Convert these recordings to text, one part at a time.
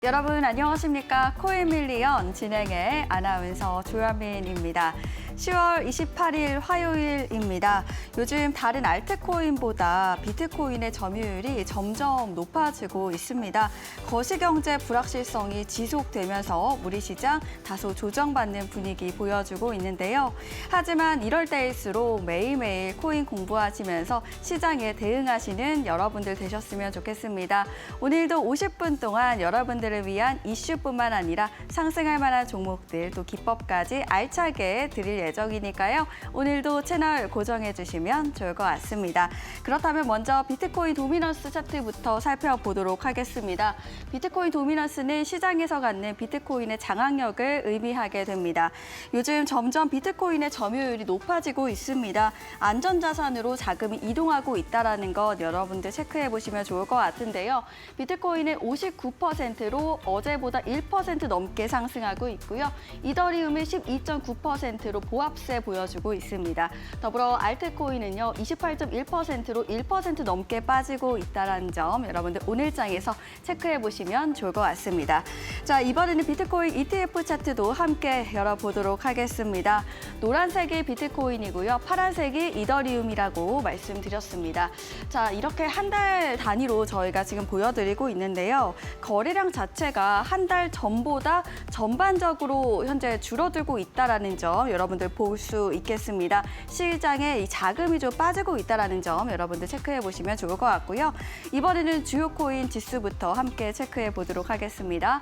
여러분 안녕하십니까? 코인밀리언 진행의 아나운서 조현민입니다. 10월 28일 화요일입니다. 요즘 다른 알트코인보다 비트코인의 점유율이 점점 높아지고 있습니다. 거시경제 불확실성이 지속되면서 우리시장 다소 조정받는 분위기 보여주고 있는데요. 하지만 이럴 때일수록 매일매일 코인 공부하시면서 시장에 대응하시는 여러분들 되셨으면 좋겠습니다. 오늘도 50분 동안 여러분들을 위한 이슈뿐만 아니라 상승할 만한 종목들 또 기법까지 알차게 드릴 예정이니까요. 오늘도 채널 고정해 주시면 좋을 것 같습니다. 그렇다면 먼저 비트코인 도미넌스 차트부터 살펴보도록 하겠습니다. 비트코인 도미넌스는 시장에서 갖는 비트코인의 장악력을 의미하게 됩니다. 요즘 점점 비트코인의 점유율이 높아지고 있습니다. 안전자산으로 자금이 이동하고 있다는 것 여러분들 체크해 보시면 좋을 것 같은데요. 비트코인은 59%로 어제보다 1% 넘게 상승하고 있고요. 이더리움은 12.9%로 보합세 보여주고 있습니다. 더불어 알트코인은요, 28.1%로 1% 넘게 빠지고 있다는 점 여러분들 오늘장에서 체크해 보시면 좋을 것 같습니다. 자, 이번에는 비트코인 ETF 차트도 함께 열어보도록 하겠습니다. 노란색이 비트코인이고요. 파란색이 이더리움이라고 말씀드렸습니다. 자, 이렇게 한 달 단위로 저희가 지금 보여드리고 있는데요. 거래량 자체가 한 달 전보다 전반적으로 현재 줄어들고 있다는 점 여러분들 볼 수 있겠습니다. 시장에 이 자금이 좀 빠지고 있다는 점 여러분들 체크해 보시면 좋을 것 같고요. 이번에는 주요 코인 지수부터 함께 체크해 보도록 하겠습니다.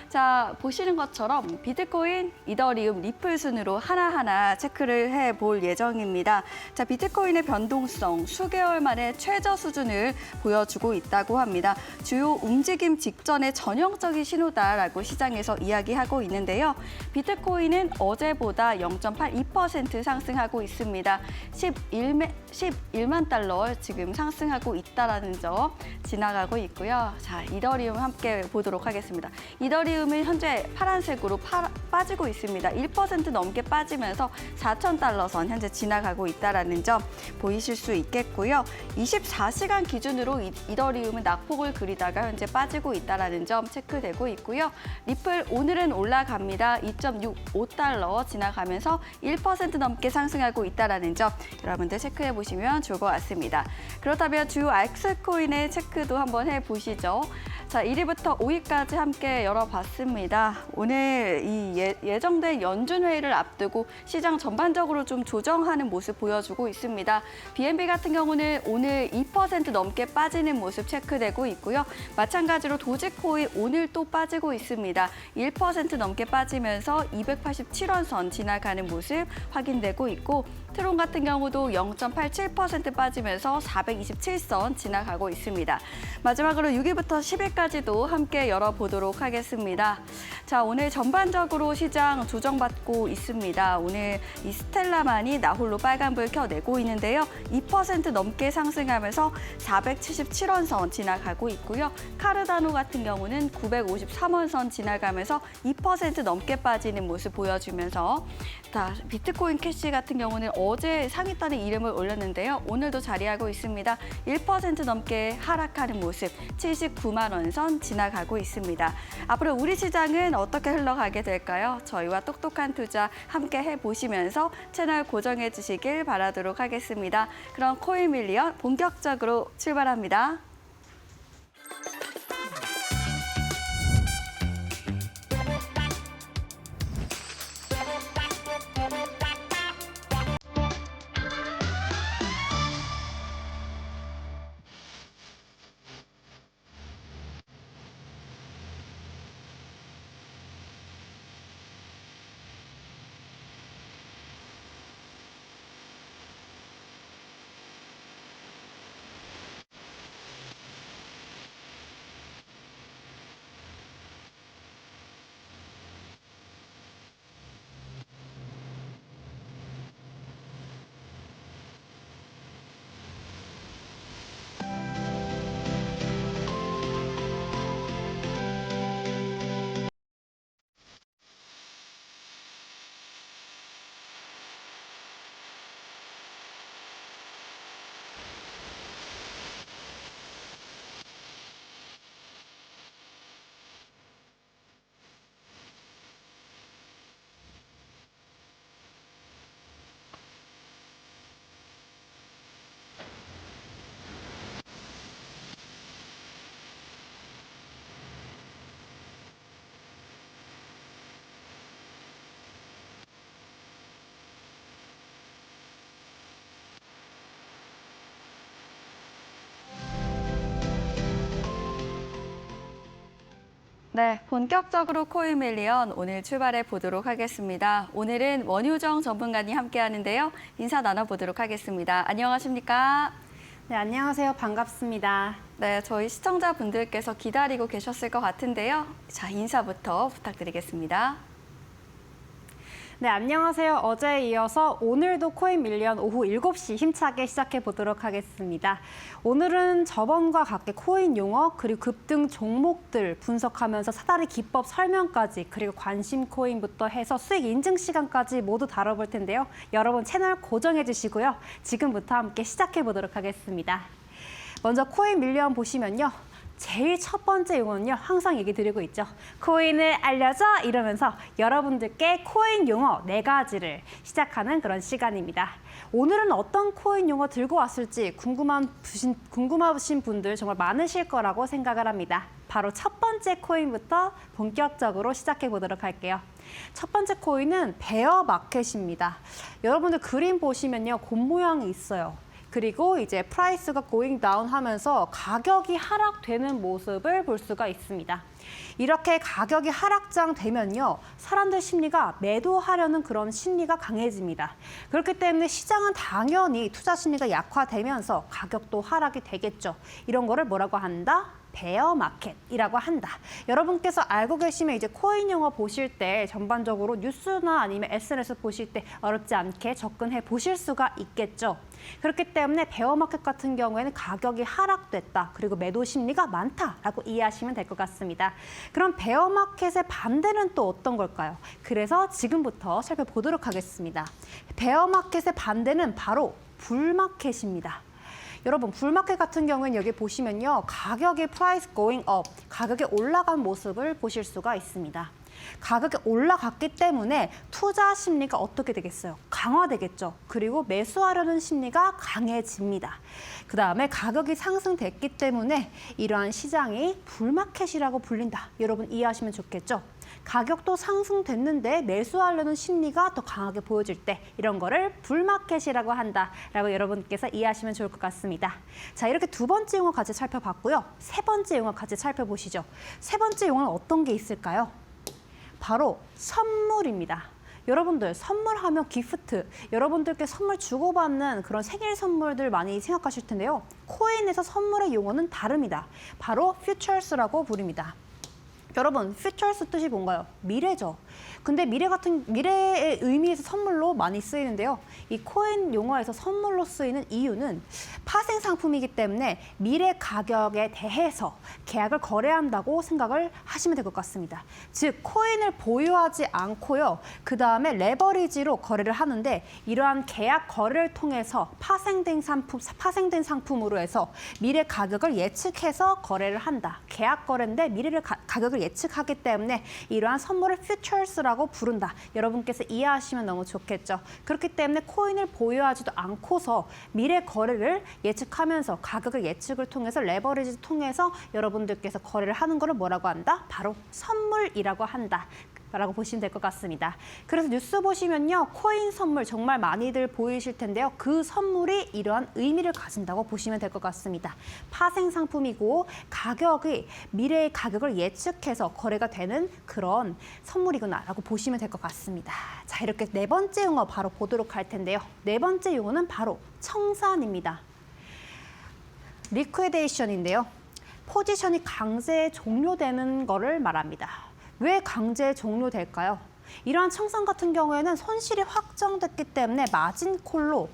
자, 보시는 것처럼 비트코인, 이더리움, 리플 순으로 하나하나 체크를 해볼 예정입니다. 자, 비트코인의 변동성 수개월 만에 최저 수준을 보여주고 있다고 합니다. 주요 움직임 직전의 전형적인 신호다라고 시장에서 이야기하고 있는데요. 비트코인은 어제보다 0.82% 상승하고 있습니다. 11만 달러 지금 상승하고 있다는 점 지나가고 있고요. 자, 이더리움 함께 보도록 하겠습니다. 이더리움은 현재 파란색으로 빠지고 있습니다. 1% 넘게 빠지면서 4,000달러 선 현재 지나가고 있다는 점 보이실 수 있겠고요. 24시간 기준으로 이더리움은 낙폭을 그리다가 현재 빠지고 있다는 점 체크되고 있고요. 리플 오늘은 올라갑니다. 2.65달러 지나가면서 1% 넘게 상승하고 있다는 점 여러분들 체크해 보시면 좋을 것 같습니다. 그렇다면 주요 알트코인의 체크도 한번 해보시죠. 자, 1위부터 5위까지 함께 열어봤습니다. 오늘 이 예정된 연준회의를 앞두고 시장 전반적으로 좀 조정하는 모습 보여주고 있습니다. BNB 같은 경우는 오늘 2% 넘게 빠지는 모습 체크되고 있고요. 마찬가지로 도지코인 오늘 또 빠지고 있습니다. 1% 넘게 빠지면서 287원 선 지나가는 모습 확인되고 있고 트론 같은 경우도 0.87% 빠지면서 427선 지나가고 있습니다. 마지막으로 6위부터 10위까지도 함께 열어보도록 하겠습니다. 자, 오늘 전반적으로 시장 조정받고 있습니다. 오늘 이 스텔라만이 나홀로 빨간불 켜내고 있는데요. 2% 넘게 상승하면서 477원 선 지나가고 있고요. 카르다노 같은 경우는 953원 선 지나가면서 2% 넘게 빠지는 모습 보여주면서 비트코인 캐시 같은 경우는 어제 상위단에 이름을 올렸는데요. 오늘도 자리하고 있습니다. 1% 넘게 하락하는 모습, 79만 원 선 지나가고 있습니다. 앞으로 우리 시장은 어떻게 흘러가게 될까요? 저희와 똑똑한 투자 함께 해보시면서 채널 고정해 주시길 바라도록 하겠습니다. 그럼 코인밀리언 본격적으로 출발합니다. 네, 본격적으로 코인 밀리언 오늘 출발해 보도록 하겠습니다. 오늘은 원효정 전문가님 함께 하는데요. 인사 나눠보도록 하겠습니다. 안녕하십니까? 네, 안녕하세요. 반갑습니다. 네, 저희 시청자분들께서 기다리고 계셨을 것 같은데요. 자, 인사부터 부탁드리겠습니다. 네, 안녕하세요. 어제에 이어서 오늘도 코인 밀리언 오후 7시 힘차게 시작해 보도록 하겠습니다. 오늘은 저번과 같게 코인 용어 그리고 급등 종목들 분석하면서 사다리 기법 설명까지 그리고 관심 코인부터 해서 수익 인증 시간까지 모두 다뤄볼 텐데요. 여러분 채널 고정해 주시고요. 지금부터 함께 시작해 보도록 하겠습니다. 먼저 코인 밀리언 보시면요. 제일 첫 번째 용어는요. 항상 얘기 드리고 있죠. 코인을 알려줘 이러면서 여러분들께 코인 용어 4가지를 시작하는 그런 시간입니다. 오늘은 어떤 코인 용어 들고 왔을지 궁금하신 분들 정말 많으실 거라고 생각을 합니다. 바로 첫 번째 코인부터 본격적으로 시작해 보도록 할게요. 첫 번째 코인은 베어마켓입니다. 여러분들 그림 보시면요. 곰 모양이 있어요. 그리고 이제 프라이스가 고잉 다운 하면서 가격이 하락되는 모습을 볼 수가 있습니다. 이렇게 가격이 하락장 되면요. 사람들 심리가 매도하려는 그런 심리가 강해집니다. 그렇기 때문에 시장은 당연히 투자 심리가 약화되면서 가격도 하락이 되겠죠. 이런 거를 뭐라고 한다? 베어마켓이라고 한다. 여러분께서 알고 계시면 이제 코인 용어 보실 때 전반적으로 뉴스나 아니면 SNS 보실 때 어렵지 않게 접근해 보실 수가 있겠죠. 그렇기 때문에 베어마켓 같은 경우에는 가격이 하락됐다. 그리고 매도 심리가 많다라고 이해하시면 될 것 같습니다. 그럼 베어마켓의 반대는 또 어떤 걸까요? 그래서 지금부터 살펴보도록 하겠습니다. 베어마켓의 반대는 바로 불마켓입니다. 여러분 불마켓 같은 경우에는 여기 보시면요. 가격이 price going up, 가격이 올라간 모습을 보실 수가 있습니다. 가격이 올라갔기 때문에 투자 심리가 어떻게 되겠어요? 강화되겠죠. 그리고 매수하려는 심리가 강해집니다. 그다음에 가격이 상승됐기 때문에 이러한 시장이 불마켓이라고 불린다. 여러분 이해하시면 좋겠죠? 가격도 상승됐는데 매수하려는 심리가 더 강하게 보여질 때 이런 거를 불마켓이라고 한다라고 여러분께서 이해하시면 좋을 것 같습니다. 자, 이렇게 두 번째 용어 같이 살펴봤고요. 세 번째 용어 같이 살펴보시죠. 세 번째 용어는 어떤 게 있을까요? 바로 선물입니다. 여러분들 선물하면 기프트, 여러분들께 선물 주고받는 그런 생일 선물들 많이 생각하실 텐데요. 코인에서 선물의 용어는 다릅니다. 바로 futures라고 부릅니다. 여러분, 퓨처스 뜻이 뭔가요? 미래죠. 근데 미래의 의미에서 선물로 많이 쓰이는데요. 이 코인 용어에서 선물로 쓰이는 이유는 파생 상품이기 때문에 미래 가격에 대해서 계약을 거래한다고 생각을 하시면 될 것 같습니다. 즉, 코인을 보유하지 않고요. 그 다음에 레버리지로 거래를 하는데 이러한 계약 거래를 통해서 파생된 상품으로 해서 미래 가격을 예측해서 거래를 한다. 계약 거래인데 미래를 가격을 예측하기 때문에 이러한 선물을 퓨처스라고 부른다. 여러분께서 이해하시면 너무 좋겠죠. 그렇기 때문에 코인을 보유하지도 않고서 미래 거래를 예측하면서 가격을 예측을 통해서 레버리지를 통해서 여러분들께서 거래를 하는 거를 뭐라고 한다? 바로 선물이라고 한다. 라고 보시면 될 것 같습니다. 그래서 뉴스 보시면요. 코인 선물 정말 많이들 보이실 텐데요. 그 선물이 이러한 의미를 가진다고 보시면 될 것 같습니다. 파생 상품이고 가격이 미래의 가격을 예측해서 거래가 되는 그런 선물이구나라고 보시면 될 것 같습니다. 자, 이렇게 네 번째 용어 바로 보도록 할 텐데요. 네 번째 용어는 바로 청산입니다. 리퀴데이션인데요. 포지션이 강제 종료되는 거를 말합니다. 왜 강제 종료될까요? 이러한 청산 같은 경우에는 손실이 확정됐기 때문에 마진콜로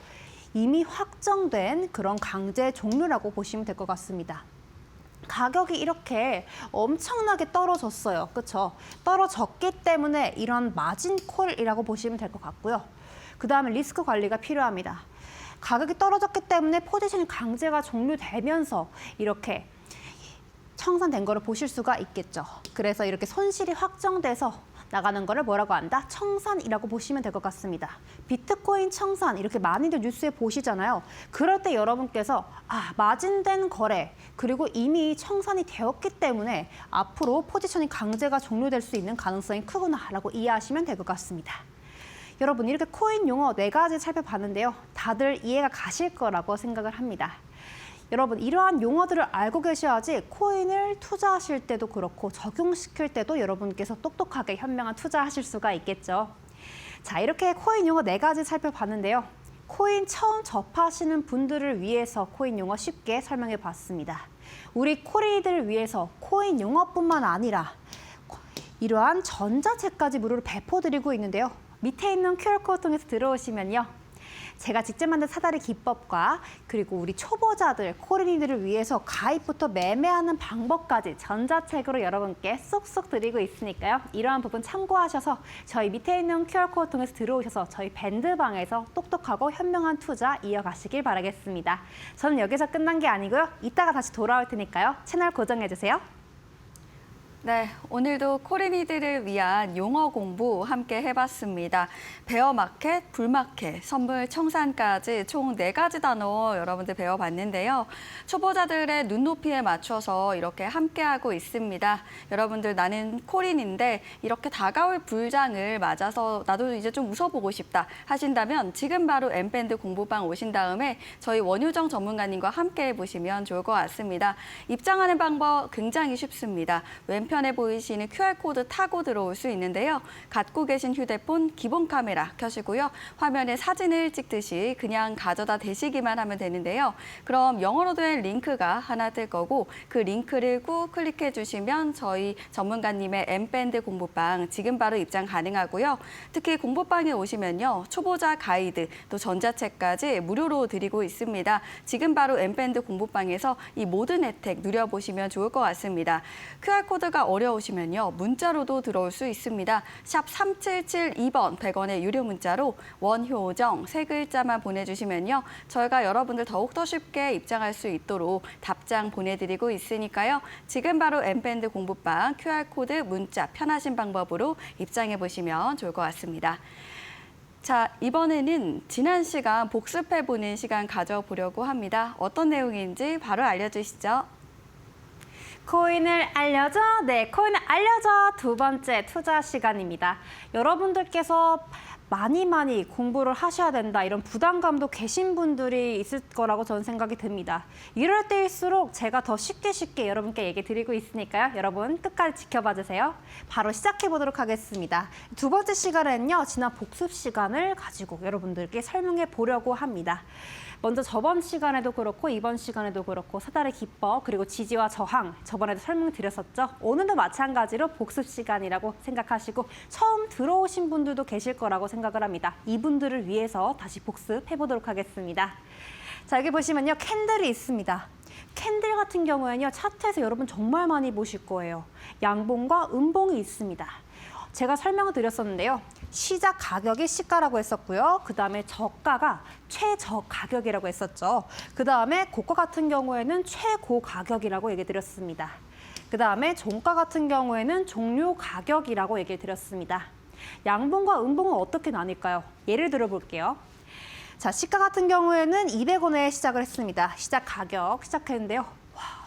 이미 확정된 그런 강제 종료라고 보시면 될 것 같습니다. 가격이 이렇게 엄청나게 떨어졌어요. 그렇죠? 떨어졌기 때문에 이런 마진콜이라고 보시면 될 것 같고요. 그 다음에 리스크 관리가 필요합니다. 가격이 떨어졌기 때문에 포지션이 강제가 종료되면서 이렇게 청산된 거를 보실 수가 있겠죠. 그래서 이렇게 손실이 확정돼서 나가는 거를 뭐라고 한다? 청산이라고 보시면 될 것 같습니다. 비트코인 청산 이렇게 많이들 뉴스에 보시잖아요. 그럴 때 여러분께서 마진된 거래 그리고 이미 청산이 되었기 때문에 앞으로 포지션이 강제가 종료될 수 있는 가능성이 크구나라고 이해하시면 될 것 같습니다. 여러분 이렇게 코인 용어 4가지 살펴봤는데요. 다들 이해가 가실 거라고 생각을 합니다. 여러분, 이러한 용어들을 알고 계셔야지 코인을 투자하실 때도 그렇고 적용시킬 때도 여러분께서 똑똑하게 현명한 투자하실 수가 있겠죠. 자, 이렇게 코인 용어 4가지 살펴봤는데요. 코인 처음 접하시는 분들을 위해서 코인 용어 쉽게 설명해 봤습니다. 우리 코리들을 위해서 코인 용어뿐만 아니라 이러한 전자책까지 무료로 배포드리고 있는데요. 밑에 있는 QR코드 통해서 들어오시면요. 제가 직접 만든 사다리 기법과 그리고 우리 초보자들, 코린이들을 위해서 가입부터 매매하는 방법까지 전자책으로 여러분께 쏙쏙 드리고 있으니까요. 이러한 부분 참고하셔서 저희 밑에 있는 QR코드 통해서 들어오셔서 저희 밴드방에서 똑똑하고 현명한 투자 이어가시길 바라겠습니다. 저는 여기서 끝난 게 아니고요. 이따가 다시 돌아올 테니까요. 채널 고정해주세요. 네, 오늘도 코린이들을 위한 용어 공부 함께 해봤습니다. 베어마켓, 불마켓, 선물 청산까지 총 4가지 단어 여러분들 배워봤는데요. 초보자들의 눈높이에 맞춰서 이렇게 함께하고 있습니다. 여러분들 나는 코린인데 이렇게 다가올 불장을 맞아서 나도 이제 좀 웃어보고 싶다 하신다면 지금 바로 엠밴드 공부방 오신 다음에 저희 원효정 전문가님과 함께 해보시면 좋을 것 같습니다. 입장하는 방법 굉장히 쉽습니다. 왼편에 보이시는 QR코드 타고 들어올 수 있는데요. 갖고 계신 휴대폰 기본 카메라 켜시고요. 화면에 사진을 찍듯이 그냥 가져다 대시기만 하면 되는데요. 그럼 영어로 된 링크가 하나 뜰 거고 그 링크를 꾹 클릭해 주시면 저희 전문가님의 엠밴드 공부방 지금 바로 입장 가능하고요. 특히 공부방에 오시면요. 초보자 가이드 또 전자책까지 무료로 드리고 있습니다. 지금 바로 엠밴드 공부방에서 이 모든 혜택 누려보시면 좋을 것 같습니다. QR코드가 어려우시면요. 문자로도 들어올 수 있습니다. 샵 3772번 100원의 유료 문자로 원효정 3글자만 보내주시면요. 저희가 여러분들 더욱더 쉽게 입장할 수 있도록 답장 보내드리고 있으니까요. 지금 바로 엠밴드 공부방 QR코드 문자 편하신 방법으로 입장해 보시면 좋을 것 같습니다. 자, 이번에는 지난 시간 복습해보는 시간 가져보려고 합니다. 어떤 내용인지 바로 알려주시죠. 코인을 알려줘? 네, 코인을 알려줘! 2번째 투자 시간입니다. 여러분들께서 많이 공부를 하셔야 된다 이런 부담감도 계신 분들이 있을 거라고 저는 생각이 듭니다. 이럴 때일수록 제가 더 쉽게 여러분께 얘기 드리고 있으니까요. 여러분 끝까지 지켜봐 주세요. 바로 시작해 보도록 하겠습니다. 2번째 시간에는요. 지난 복습 시간을 가지고 여러분들께 설명해 보려고 합니다. 먼저 저번 시간에도 그렇고 이번 시간에도 그렇고 사다리 기법 그리고 지지와 저항 저번에도 설명드렸었죠. 오늘도 마찬가지로 복습 시간이라고 생각하시고 처음 들어오신 분들도 계실 거라고 생각을 합니다. 이분들을 위해서 다시 복습해 보도록 하겠습니다. 자, 여기 보시면요. 캔들이 있습니다. 캔들 같은 경우에는요. 차트에서 여러분 정말 많이 보실 거예요. 양봉과 음봉이 있습니다. 제가 설명을 드렸었는데요. 시작 가격이 시가라고 했었고요. 그다음에 저가가 최저 가격이라고 했었죠. 그다음에 고가 같은 경우에는 최고 가격이라고 얘기 드렸습니다. 그다음에 종가 같은 경우에는 종료 가격이라고 얘기 드렸습니다. 양봉과 음봉은 어떻게 나뉠까요? 예를 들어 볼게요. 자, 시가 같은 경우에는 200원에 시작을 했습니다. 시작 가격 시작했는데요.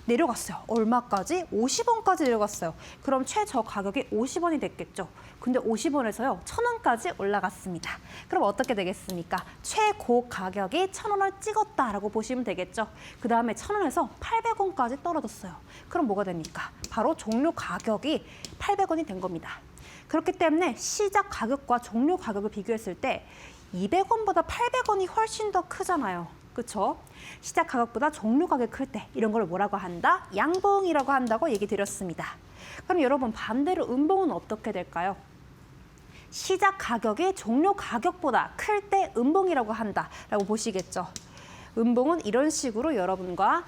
내려갔어요. 얼마까지? 50원까지 내려갔어요. 그럼 최저 가격이 50원이 됐겠죠. 근데 50원에서요. 1000원까지 올라갔습니다. 그럼 어떻게 되겠습니까? 최고 가격이 1000원을 찍었다라고 보시면 되겠죠. 그 다음에 1000원에서 800원까지 떨어졌어요. 그럼 뭐가 됩니까? 바로 종료 가격이 800원이 된 겁니다. 그렇기 때문에 시작 가격과 종료 가격을 비교했을 때 200원보다 800원이 훨씬 더 크잖아요. 그렇죠? 시작 가격보다 종료 가격이 클 때 이런 걸 뭐라고 한다? 양봉이라고 한다고 얘기 드렸습니다. 그럼 여러분 반대로 음봉은 어떻게 될까요? 시작 가격이 종료 가격보다 클 때 음봉이라고 한다라고 보시겠죠. 음봉은 이런 식으로 여러분과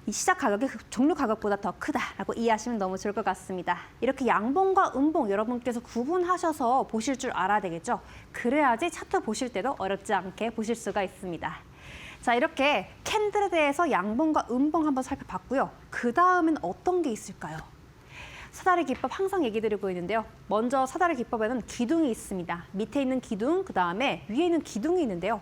이 시작 가격이 종료 가격보다 더 크다라고 이해하시면 너무 좋을 것 같습니다. 이렇게 양봉과 음봉 여러분께서 구분하셔서 보실 줄 알아야 되겠죠. 그래야지 차트 보실 때도 어렵지 않게 보실 수가 있습니다. 자, 이렇게 캔들에 대해서 양봉과 음봉 한번 살펴봤고요. 그 다음엔 어떤 게 있을까요? 사다리 기법 항상 얘기 드리고 있는데요. 먼저 사다리 기법에는 기둥이 있습니다. 밑에 있는 기둥, 그 다음에 위에 있는 기둥이 있는데요.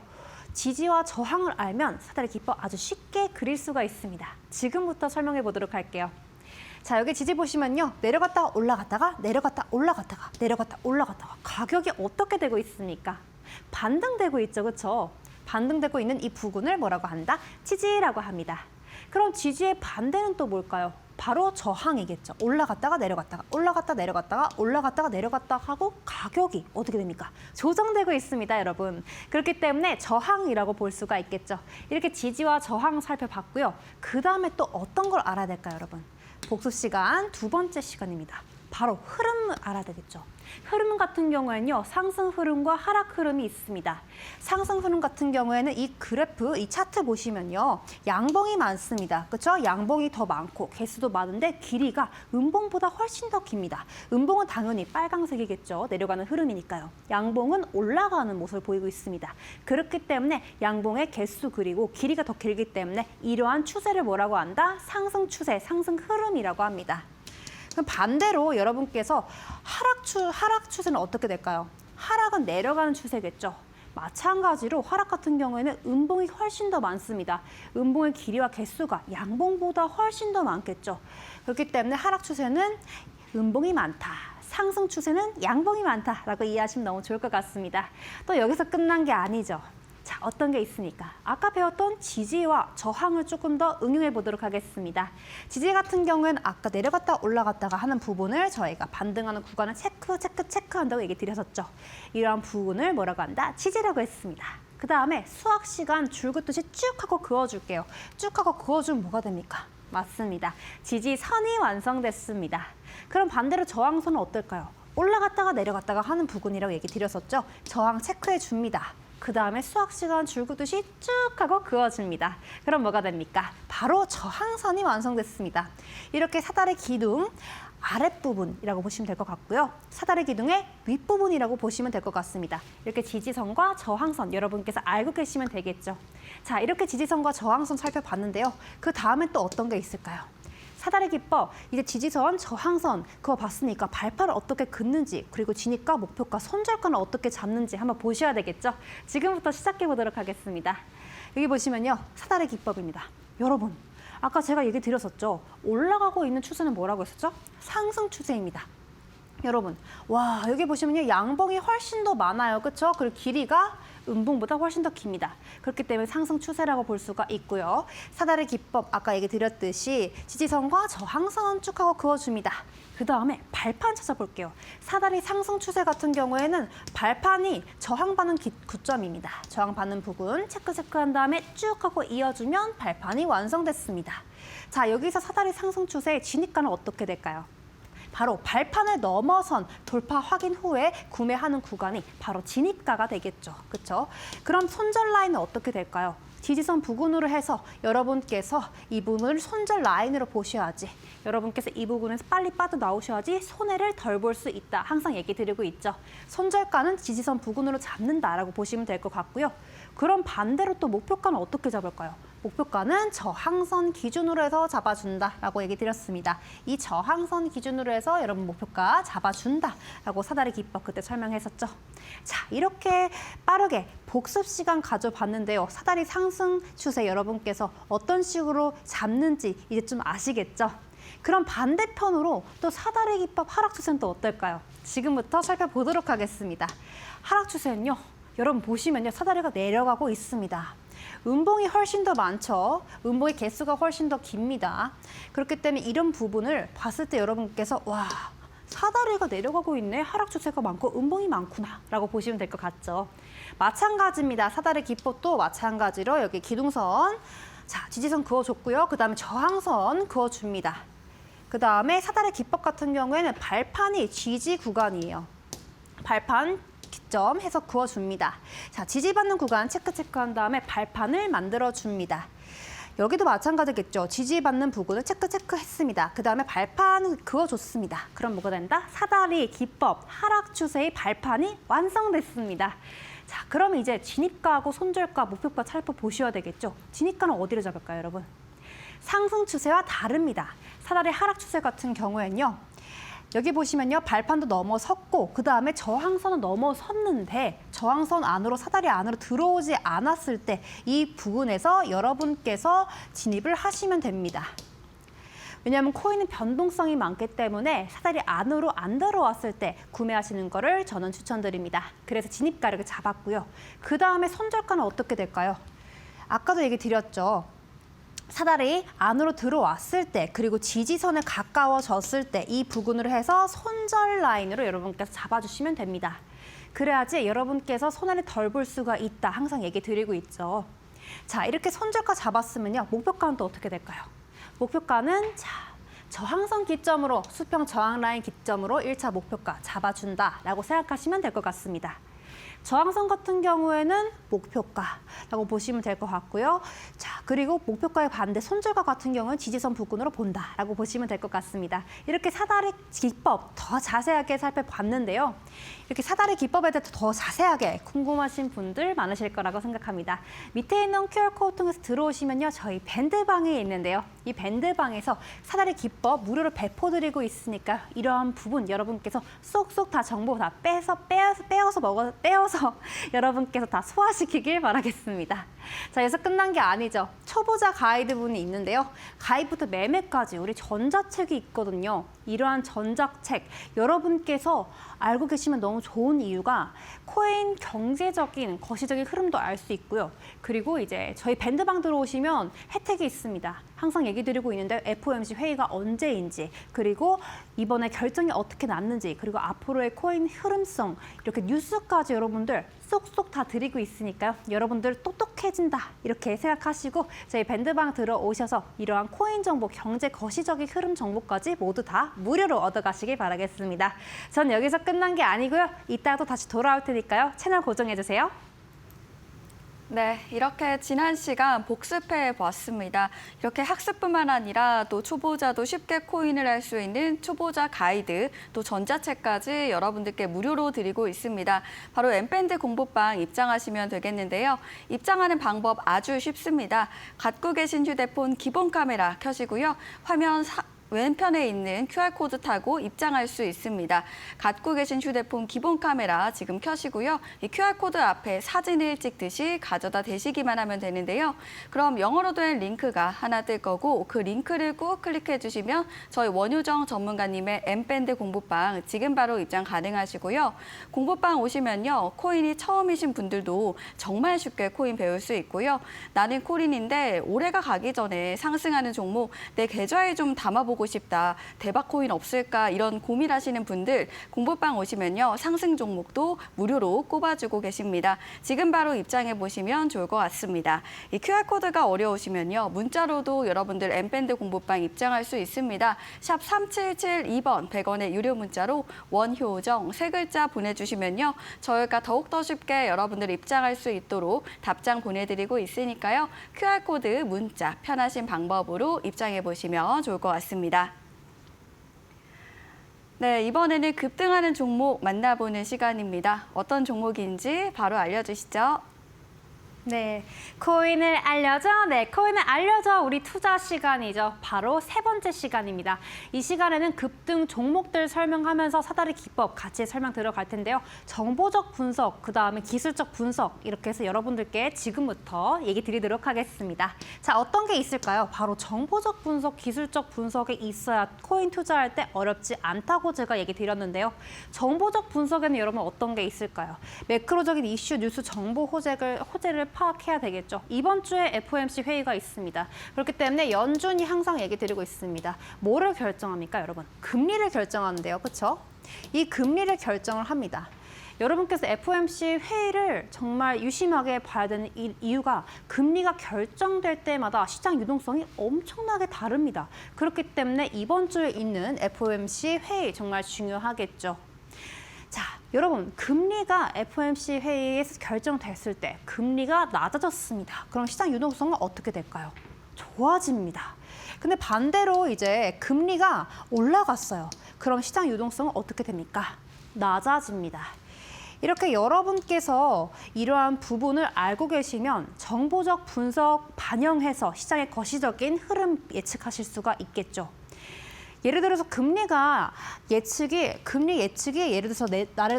지지와 저항을 알면 사다리 기법 아주 쉽게 그릴 수가 있습니다. 지금부터 설명해 보도록 할게요. 자, 여기 지지 보시면요. 내려갔다가 올라갔다가 내려갔다 올라갔다가 내려갔다 올라갔다가 가격이 어떻게 되고 있습니까? 반등되고 있죠, 그렇죠? 반등되고 있는 이 부분을 뭐라고 한다? 지지라고 합니다. 그럼 지지의 반대는 또 뭘까요? 바로 저항이겠죠. 올라갔다가 내려갔다가 올라갔다 내려갔다가 올라갔다가 내려갔다 하고 가격이 어떻게 됩니까? 조정되고 있습니다, 여러분. 그렇기 때문에 저항이라고 볼 수가 있겠죠. 이렇게 지지와 저항 살펴봤고요. 그 다음에 또 어떤 걸 알아야 될까요, 여러분? 복습 시간 두 번째 시간입니다. 바로 흐름을 알아야 되겠죠. 흐름 같은 경우에는요, 상승 흐름과 하락 흐름이 있습니다. 상승 흐름 같은 경우에는 이 그래프, 이 차트 보시면요, 양봉이 많습니다. 그렇죠? 양봉이 더 많고 개수도 많은데 길이가 음봉보다 훨씬 더 깁니다. 음봉은 당연히 빨강색이겠죠. 내려가는 흐름이니까요. 양봉은 올라가는 모습을 보이고 있습니다. 그렇기 때문에 양봉의 개수 그리고 길이가 더 길기 때문에 이러한 추세를 뭐라고 한다? 상승 추세, 상승 흐름이라고 합니다. 그럼 반대로 여러분께서 하락 추세는 어떻게 될까요? 하락은 내려가는 추세겠죠. 마찬가지로 하락 같은 경우에는 음봉이 훨씬 더 많습니다. 음봉의 길이와 개수가 양봉보다 훨씬 더 많겠죠. 그렇기 때문에 하락 추세는 음봉이 많다. 상승 추세는 양봉이 많다라고 이해하시면 너무 좋을 것 같습니다. 또 여기서 끝난 게 아니죠. 자, 어떤 게 있습니까? 아까 배웠던 지지와 저항을 조금 더 응용해 보도록 하겠습니다. 지지 같은 경우에는 아까 내려갔다 올라갔다가 하는 부분을 저희가 반등하는 구간을 체크한다고 얘기 드렸었죠. 이러한 부분을 뭐라고 한다? 지지라고 했습니다. 그 다음에 수학 시간 줄 긋듯이 쭉 하고 그어줄게요. 쭉 하고 그어주면 뭐가 됩니까? 맞습니다. 지지선이 완성됐습니다. 그럼 반대로 저항선은 어떨까요? 올라갔다가 내려갔다가 하는 부분이라고 얘기 드렸었죠. 저항 체크해 줍니다. 그 다음에 수학 시간 줄 긋듯이 쭉 하고 그어줍니다. 그럼 뭐가 됩니까? 바로 저항선이 완성됐습니다. 이렇게 사다리 기둥 아랫부분이라고 보시면 될 것 같고요. 사다리 기둥의 윗부분이라고 보시면 될 것 같습니다. 이렇게 지지선과 저항선 여러분께서 알고 계시면 되겠죠. 자, 이렇게 지지선과 저항선 살펴봤는데요. 그 다음에 또 어떤 게 있을까요? 사다리 기법, 이제 지지선, 저항선 그거 봤으니까 발판을 어떻게 긋는지 그리고 진입가, 목표가, 손절가는 어떻게 잡는지 한번 보셔야 되겠죠. 지금부터 시작해 보도록 하겠습니다. 여기 보시면요, 사다리 기법입니다. 여러분, 아까 제가 얘기 드렸었죠. 올라가고 있는 추세는 뭐라고 했었죠? 상승 추세입니다. 여러분, 와, 여기 보시면요, 양봉이 훨씬 더 많아요. 그렇죠? 그리고 길이가 음봉보다 훨씬 더 깁니다. 그렇기 때문에 상승 추세라고 볼 수가 있고요. 사다리 기법, 아까 얘기 드렸듯이 지지선과 저항선 쭉 하고 그어줍니다. 그 다음에 발판 찾아볼게요. 사다리 상승 추세 같은 경우에는 발판이 저항받는 구점입니다. 저항받는 부분 체크한 다음에 쭉 하고 이어주면 발판이 완성됐습니다. 자, 여기서 사다리 상승 추세의 진입가는 어떻게 될까요? 바로 발판을 넘어선 돌파 확인 후에 구매하는 구간이 바로 진입가가 되겠죠. 그렇죠? 그럼 손절 라인은 어떻게 될까요? 지지선 부근으로 해서 여러분께서 이 부분을 손절 라인으로 보셔야지. 여러분께서 이 부분에서 빨리 빠져나오셔야지 손해를 덜 볼 수 있다. 항상 얘기 드리고 있죠. 손절가는 지지선 부근으로 잡는다라고 보시면 될 것 같고요. 그럼 반대로 또 목표가는 어떻게 잡을까요? 목표가는 저항선 기준으로 해서 잡아준다라고 얘기 드렸습니다. 이 저항선 기준으로 해서 여러분 목표가 잡아준다라고 사다리 기법 그때 설명했었죠. 자, 이렇게 빠르게 복습 시간 가져봤는데요. 사다리 상승 추세 여러분께서 어떤 식으로 잡는지 이제 좀 아시겠죠? 그럼 반대편으로 또 사다리 기법 하락 추세는 또 어떨까요? 지금부터 살펴보도록 하겠습니다. 하락 추세는요. 여러분 보시면요. 사다리가 내려가고 있습니다. 음봉이 훨씬 더 많죠. 음봉의 개수가 훨씬 더 깁니다. 그렇기 때문에 이런 부분을 봤을 때 여러분께서 와, 사다리가 내려가고 있네. 하락 추세가 많고 음봉이 많구나 라고 보시면 될 것 같죠. 마찬가지입니다. 사다리 기법도 마찬가지로 여기 기둥선, 자, 지지선 그어줬고요. 그 다음에 저항선 그어줍니다. 그 다음에 사다리 기법 같은 경우에는 발판이 지지 구간이에요. 발판 기점 해서 그어줍니다. 자, 지지받는 구간 체크한 다음에 발판을 만들어줍니다. 여기도 마찬가지겠죠. 지지받는 부분을 체크했습니다. 그 다음에 발판 그어줬습니다. 그럼 뭐가 된다? 사다리 기법 하락 추세의 발판이 완성됐습니다. 자, 그럼 이제 진입가하고 손절가, 목표가 살펴보셔야 되겠죠. 진입가는 어디를 잡을까요, 여러분? 상승 추세와 다릅니다. 사다리 하락 추세 같은 경우에는요. 여기 보시면요. 발판도 넘어섰고 그 다음에 저항선은 넘어섰는데 저항선 안으로 사다리 안으로 들어오지 않았을 때 이 부분에서 여러분께서 진입을 하시면 됩니다. 왜냐하면 코인은 변동성이 많기 때문에 사다리 안으로 안 들어왔을 때 구매하시는 거를 저는 추천드립니다. 그래서 진입가를 잡았고요. 그 다음에 손절가는 어떻게 될까요? 아까도 얘기 드렸죠. 사다리 안으로 들어왔을 때 그리고 지지선에 가까워졌을 때 이 부분으로 해서 손절 라인으로 여러분께서 잡아주시면 됩니다. 그래야지 여러분께서 손안에 덜 볼 수가 있다. 항상 얘기 드리고 있죠. 자, 이렇게 손절가 잡았으면요. 목표가는 또 어떻게 될까요? 목표가는 저항선 기점으로 수평 저항 라인 기점으로 1차 목표가 잡아준다라고 생각하시면 될 것 같습니다. 저항선 같은 경우에는 목표가라고 보시면 될 것 같고요. 자, 그리고 목표가의 반대 손절가 같은 경우는 지지선 부근으로 본다라고 보시면 될 것 같습니다. 이렇게 사다리 기법 더 자세하게 살펴봤는데요. 이렇게 사다리 기법에 대해서 더 자세하게 궁금하신 분들 많으실 거라고 생각합니다. 밑에 있는 QR코드 통해서 들어오시면요. 저희 밴드방에 있는데요. 이 밴드방에서 사다리 기법 무료로 배포드리고 있으니까 이러한 부분 여러분께서 쏙쏙 다 정보 다 빼어서 여러분께서 다 소화시키길 바라겠습니다. 자, 여기서 끝난 게 아니죠. 초보자 가이드분이 있는데요. 가이드부터 매매까지 우리 전자책이 있거든요. 이러한 전자책 여러분께서 알고 계시면 너무 좋은 이유가 코인 경제적인 거시적인 흐름도 알 수 있고요. 그리고 이제 저희 밴드방 들어오시면 혜택이 있습니다. 항상 얘기 드리고 있는데 FOMC 회의가 언제인지 그리고 이번에 결정이 어떻게 났는지 그리고 앞으로의 코인 흐름성 이렇게 뉴스까지 여러분들 쏙쏙 다 드리고 있으니까요. 여러분들 똑똑해진다 이렇게 생각하시고 저희 밴드방 들어오셔서 이러한 코인 정보, 경제 거시적인 흐름 정보까지 모두 다 무료로 얻어가시길 바라겠습니다. 전 여기서 끝난 게 아니고요. 이따가 또 다시 돌아올 테니까요. 채널 고정해주세요. 네, 이렇게 지난 시간 복습해 보았습니다. 이렇게 학습뿐만 아니라 또 초보자도 쉽게 코인을 할 수 있는 초보자 가이드, 또 전자책까지 여러분들께 무료로 드리고 있습니다. 바로 엠밴드 공부방 입장하시면 되겠는데요. 입장하는 방법 아주 쉽습니다. 갖고 계신 휴대폰 기본 카메라 켜시고요. 화면 왼편에 있는 QR코드 타고 입장할 수 있습니다. 갖고 계신 휴대폰 기본 카메라 지금 켜시고요. 이 QR코드 앞에 사진을 찍듯이 가져다 대시기만 하면 되는데요. 그럼 영어로 된 링크가 하나 뜰 거고 그 링크를 꾹 클릭해 주시면 저희 원효정 전문가님의 엠밴드 공부방 지금 바로 입장 가능하시고요. 공부방 오시면요. 코인이 처음이신 분들도 정말 쉽게 코인 배울 수 있고요. 나는 코인인데 올해가 가기 전에 상승하는 종목 내 계좌에 좀 담아보고 싶다. 대박 코인 없을까? 이런 고민하시는 분들 공부방 오시면요. 상승 종목도 무료로 꼽아주고 계십니다. 지금 바로 입장해 보시면 좋을 것 같습니다. 이 QR코드가 어려우시면요. 문자로도 여러분들 엠밴드 공부방 입장할 수 있습니다. 샵 3772번 100원의 유료 문자로 원효정 세 글자 보내주시면요. 저희가 더욱더 쉽게 여러분들 입장할 수 있도록 답장 보내드리고 있으니까요. QR코드 문자 편하신 방법으로 입장해 보시면 좋을 것 같습니다. 네, 이번에는 급등하는 종목 만나보는 시간입니다. 어떤 종목인지 바로 알려주시죠. 네, 코인을 알려줘. 네, 코인을 알려줘. 우리 투자 시간이죠. 바로 세 번째 시간입니다. 이 시간에는 급등 종목들 설명하면서 사다리 기법 같이 설명 들어갈 텐데요. 정보적 분석, 그다음에 기술적 분석 이렇게 해서 여러분들께 지금부터 얘기 드리도록 하겠습니다. 자, 어떤 게 있을까요? 바로 정보적 분석, 기술적 분석이 있어야 코인 투자할 때 어렵지 않다고 제가 얘기 드렸는데요. 정보적 분석에는 여러분 어떤 게 있을까요? 매크로적인 이슈, 뉴스, 정보 호재를 파악해야 되겠죠. 이번 주에 FOMC 회의가 있습니다. 그렇기 때문에 연준이 항상 얘기 드리고 있습니다. 뭐를 결정합니까, 여러분? 금리를 결정하는데요, 그렇죠? 이 금리를 결정을 합니다. 여러분께서 FOMC 회의를 정말 유심하게 봐야 되는 이유가 금리가 결정될 때마다 시장 유동성이 엄청나게 다릅니다. 그렇기 때문에 이번 주에 있는 FOMC 회의 정말 중요하겠죠. 자, 여러분, 금리가 FOMC 회의에서 결정됐을 때 금리가 낮아졌습니다. 그럼 시장 유동성은 어떻게 될까요? 좋아집니다. 근데 반대로 이제 금리가 올라갔어요. 그럼 시장 유동성은 어떻게 됩니까? 낮아집니다. 이렇게 여러분께서 이러한 부분을 알고 계시면 정보적 분석 반영해서 시장의 거시적인 흐름 예측하실 수가 있겠죠. 예를 들어서 금리 예측이 예를 들어서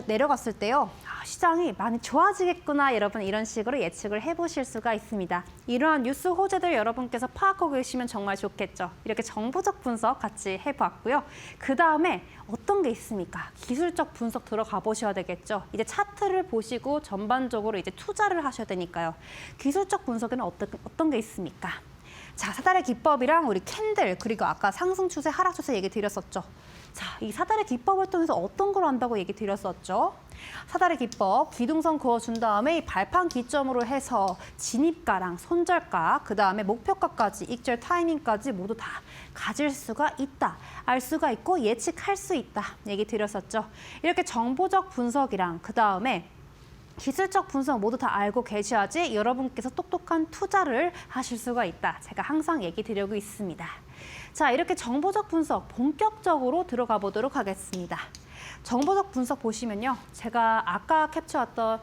내려갔을 때요. 시장이 많이 좋아지겠구나 여러분 이런 식으로 예측을 해보실 수가 있습니다. 이러한 뉴스 호재들 여러분께서 파악하고 계시면 정말 좋겠죠. 이렇게 정보적 분석 같이 해봤고요. 그 다음에 어떤 게 있습니까? 기술적 분석 들어가 보셔야 되겠죠. 이제 차트를 보시고 전반적으로 이제 투자를 하셔야 되니까요. 기술적 분석에는 어떤 게 있습니까? 자, 사달의 기법이랑 우리 캔들, 그리고 아까 상승 추세, 하락 추세 얘기 드렸었죠. 자, 이 사달의 기법을 통해서 어떤 걸 한다고 얘기 드렸었죠? 사달의 기법, 기둥선 그어준 다음에 이 발판 기점으로 해서 진입가랑 손절가, 그 다음에 목표가까지, 익절 타이밍까지 모두 다 가질 수가 있다. 알 수가 있고 예측할 수 있다. 얘기 드렸었죠. 이렇게 정보적 분석이랑 그 다음에 기술적 분석 모두 다 알고 계셔야지 여러분께서 똑똑한 투자를 하실 수가 있다. 제가 항상 얘기 드리고 있습니다. 자, 이렇게 정보적 분석 본격적으로 들어가 보도록 하겠습니다. 정보적 분석 보시면요. 제가 아까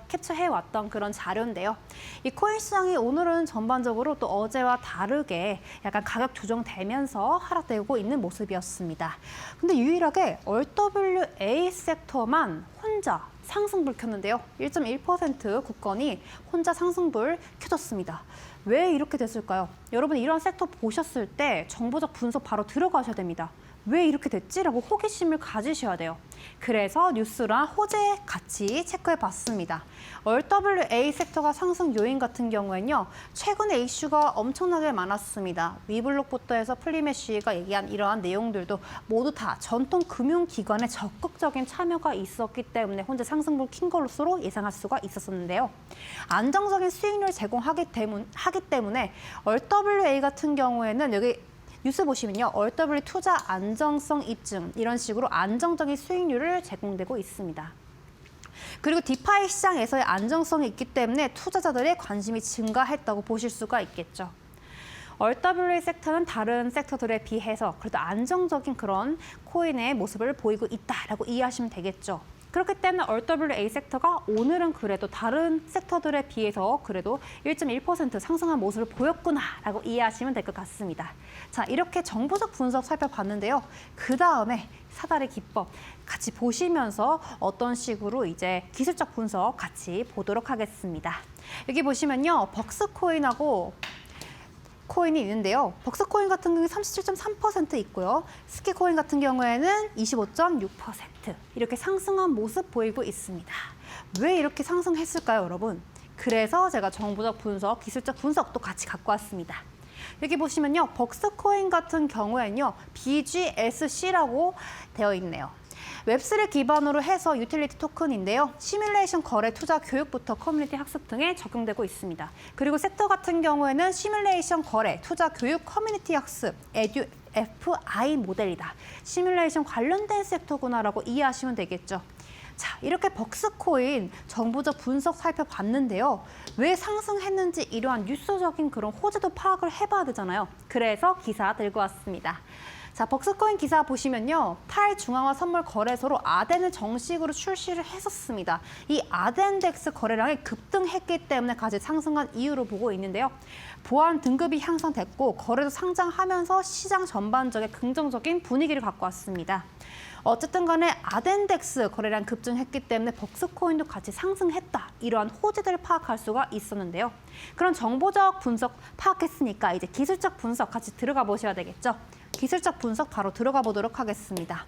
캡처해왔던 그런 자료인데요. 이 코인 시장이 오늘은 전반적으로 또 어제와 다르게 약간 가격 조정되면서 하락되고 있는 모습이었습니다. 근데 유일하게 RWA 섹터만 혼자 상승불 켰는데요. 1.1% 국건이 혼자 상승불 켜졌습니다. 왜 이렇게 됐을까요? 여러분 이런 섹터 보셨을 때 정보적 분석 바로 들어가셔야 됩니다. 왜 이렇게 됐지라고 호기심을 가지셔야 돼요. 그래서 뉴스랑 호재 같이 체크해 봤습니다. RWA 섹터가 상승 요인 같은 경우에는요. 최근에 이슈가 엄청나게 많았습니다. 위블록부터 해서 플리메쉬가 얘기한 이러한 내용들도 모두 다 전통 금융기관의 적극적인 참여가 있었기 때문에 혼자 상승분 킨 것으로 예상할 수가 있었는데요. 안정적인 수익률을 제공하기 때문에 RWA 같은 경우에는 여기 뉴스 보시면요. RW 투자 안정성 입증 이런 식으로 안정적인 수익률을 제공되고 있습니다. 그리고 디파이 시장에서의 안정성이 있기 때문에 투자자들의 관심이 증가했다고 보실 수가 있겠죠. RWA 섹터는 다른 섹터들에 비해서 그래도 안정적인 그런 코인의 모습을 보이고 있다라고 이해하시면 되겠죠. 그렇기 때문에 RWA 섹터가 오늘은 그래도 다른 섹터들에 비해서 그래도 1.1% 상승한 모습을 보였구나라고 이해하시면 될 것 같습니다. 자, 이렇게 정보적 분석 살펴봤는데요. 그 다음에 사달의 기법 같이 보시면서 어떤 식으로 이제 기술적 분석 같이 보도록 하겠습니다. 여기 보시면요. 벅스코인하고 코인이 있는데요. 벅스코인 같은 경우에 37.3% 있고요. 스키코인 같은 경우에는 25.6% 이렇게 상승한 모습 보이고 있습니다. 왜 이렇게 상승했을까요, 여러분? 그래서 제가 정보적 분석, 기술적 분석도 같이 갖고 왔습니다. 여기 보시면요. 벅스코인 같은 경우에는요. BGSC라고 되어 있네요. 웹3를 기반으로 해서 유틸리티 토큰인데요. 시뮬레이션 거래, 투자, 교육부터 커뮤니티 학습 등에 적용되고 있습니다. 그리고 섹터 같은 경우에는 시뮬레이션 거래, 투자, 교육, 커뮤니티 학습, 에듀 FI 모델이다. 시뮬레이션 관련된 섹터구나라고 이해하시면 되겠죠. 자, 이렇게 벅스코인 정보적 분석 살펴봤는데요. 왜 상승했는지 이러한 뉴스적인 그런 호재도 파악을 해봐야 되잖아요. 그래서 기사 들고 왔습니다. 자, 벅스코인 기사 보시면요. 탈중앙화 선물 거래소로 아덴을 정식으로 출시를 했었습니다. 이 아덴덱스 거래량이 급등했기 때문에 같이 상승한 이유로 보고 있는데요. 보안 등급이 향상됐고 거래도 상장하면서 시장 전반적인 긍정적인 분위기를 갖고 왔습니다. 어쨌든 간에 아덴덱스 거래량 급증했기 때문에 벅스코인도 같이 상승했다. 이러한 호재들을 파악할 수가 있었는데요. 그런 정보적 분석 파악했으니까 이제 기술적 분석 같이 들어가 보셔야 되겠죠. 기술적 분석 바로 들어가 보도록 하겠습니다.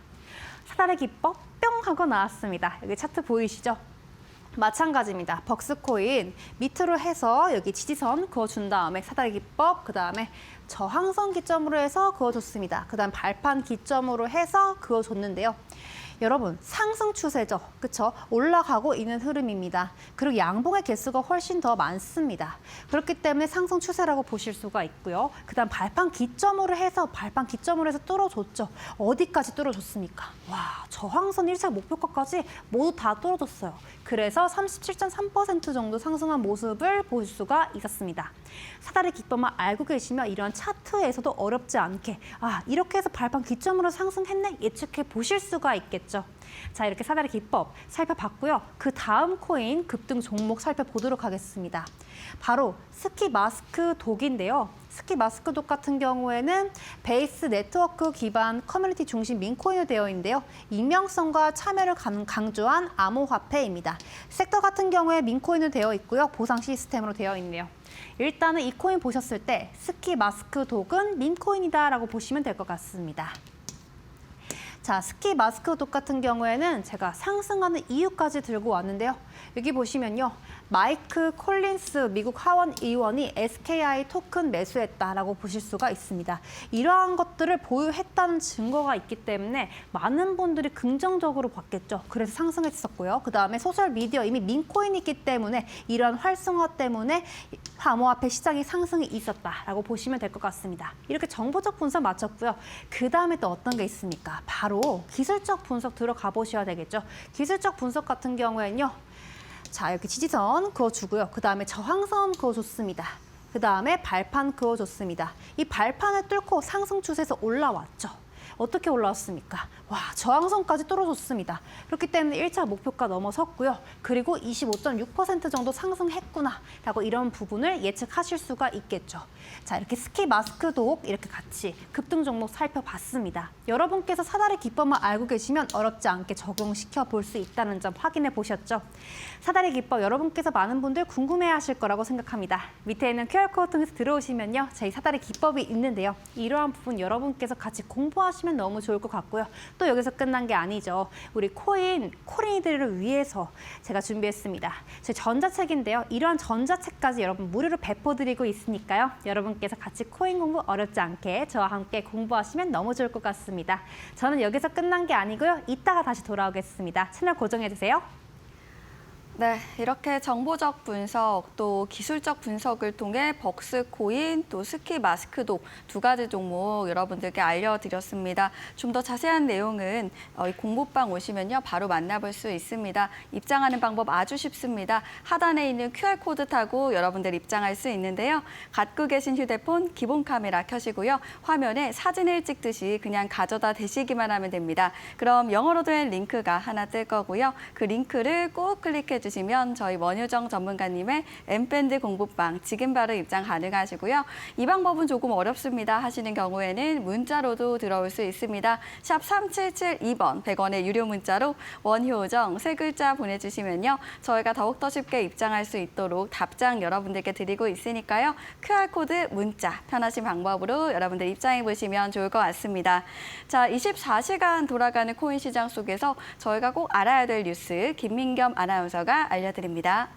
사달의 기법 뿅 하고 나왔습니다. 여기 차트 보이시죠? 마찬가지입니다. 벅스코인 밑으로 해서 여기 지지선 그어준 다음에 사다리 기법, 그 다음에 저항선 기점으로 해서 그어줬습니다. 그 다음 발판 기점으로 해서 그어줬는데요. 여러분 상승 추세죠. 그렇죠? 올라가고 있는 흐름입니다. 그리고 양봉의 개수가 훨씬 더 많습니다. 그렇기 때문에 상승 추세라고 보실 수가 있고요. 그다음 발판 기점으로 해서 뚫어줬죠. 어디까지 뚫어줬습니까? 와, 저항선 1차 목표가까지 모두 다 뚫어줬어요. 그래서 37.3% 정도 상승한 모습을 볼 수가 있었습니다. 사다리 기법만 알고 계시면 이런 차트에서도 어렵지 않게 이렇게 해서 발판 기점으로 상승했네 예측해 보실 수가 있겠죠. 자, 이렇게 사다리 기법 살펴봤고요. 그 다음 코인 급등 종목 살펴보도록 하겠습니다. 바로 스키 마스크 독인데요. 스키 마스크 독 같은 경우에는 베이스 네트워크 기반 커뮤니티 중심 민코인으로 되어 있는데요. 익명성과 참여를 강조한 암호화폐입니다. 섹터 같은 경우에 민코인으로 되어 있고요. 보상 시스템으로 되어 있네요. 일단은 이 코인 보셨을 때 스키 마스크 독은 민코인이다라고 보시면 될 것 같습니다. 자, 스키 마스크독 같은 경우에는 제가 상승하는 이유까지 들고 왔는데요. 여기 보시면요. 마이크 콜린스 미국 하원 의원이 SKI 토큰 매수했다라고 보실 수가 있습니다. 이러한 것들을 보유했다는 증거가 있기 때문에 많은 분들이 긍정적으로 봤겠죠. 그래서 상승했었고요. 그다음에 소셜미디어 이미 민코인이 있기 때문에 이러한 활성화 때문에 암호화폐 시장의 상승이 있었다라고 보시면 될 것 같습니다. 이렇게 정보적 분석 마쳤고요. 그다음에 또 어떤 게 있습니까? 바로 기술적 분석 들어가 보셔야 되겠죠. 기술적 분석 같은 경우에는요. 자, 이렇게 지지선 그어주고요. 그다음에 저항선 그어줬습니다. 그다음에 발판 그어줬습니다. 이 발판을 뚫고 상승 추세에서 올라왔죠. 어떻게 올라왔습니까? 와, 저항선까지 뚫어줬습니다. 그렇기 때문에 1차 목표가 넘어섰고요. 그리고 25.6% 정도 상승했구나라고 이런 부분을 예측하실 수가 있겠죠. 자, 이렇게 스키 마스크도 이렇게 같이 급등 종목 살펴봤습니다. 여러분께서 사다리 기법만 알고 계시면 어렵지 않게 적용시켜 볼 수 있다는 점 확인해 보셨죠? 사다리 기법 여러분께서 많은 분들 궁금해하실 거라고 생각합니다. 밑에 있는 QR코드 통해서 들어오시면요. 저희 사다리 기법이 있는데요. 이러한 부분 여러분께서 같이 공부하시면 너무 좋을 것 같고요. 또 여기서 끝난 게 아니죠. 우리 코린이들을 위해서 제가 준비했습니다. 제 전자책인데요. 이러한 전자책까지 여러분 무료로 배포드리고 있으니까요. 여러분께서 같이 코인 공부 어렵지 않게 저와 함께 공부하시면 너무 좋을 것 같습니다. 저는 여기서 끝난 게 아니고요. 이따가 다시 돌아오겠습니다. 채널 고정해주세요. 네, 이렇게 정보적 분석 또 기술적 분석을 통해 벅스코인 또 스키 마스크도 두 가지 종목 여러분들께 알려드렸습니다. 좀 더 자세한 내용은 이 공부방 오시면요 바로 만나볼 수 있습니다. 입장하는 방법 아주 쉽습니다. 하단에 있는 QR코드 타고 여러분들 입장할 수 있는데요. 갖고 계신 휴대폰 기본 카메라 켜시고요. 화면에 사진을 찍듯이 그냥 가져다 대시기만 하면 됩니다. 그럼 영어로 된 링크가 하나 뜰 거고요. 그 링크를 꼭 클릭해 주시면 저희 원효정 전문가님의 M밴드 공부방 지금 바로 입장 가능하시고요. 이 방법은 조금 어렵습니다 하시는 경우에는 문자로도 들어올 수 있습니다. 샵 3772번 100원의 유료 문자로 원효정 세 글자 보내주시면요. 저희가 더욱더 쉽게 입장할 수 있도록 답장 여러분들께 드리고 있으니까요. QR코드 문자 편하신 방법으로 여러분들 입장해 보시면 좋을 것 같습니다. 자, 24시간 돌아가는 코인 시장 속에서 저희가 꼭 알아야 될 뉴스 김민겸 아나운서가 알려드립니다.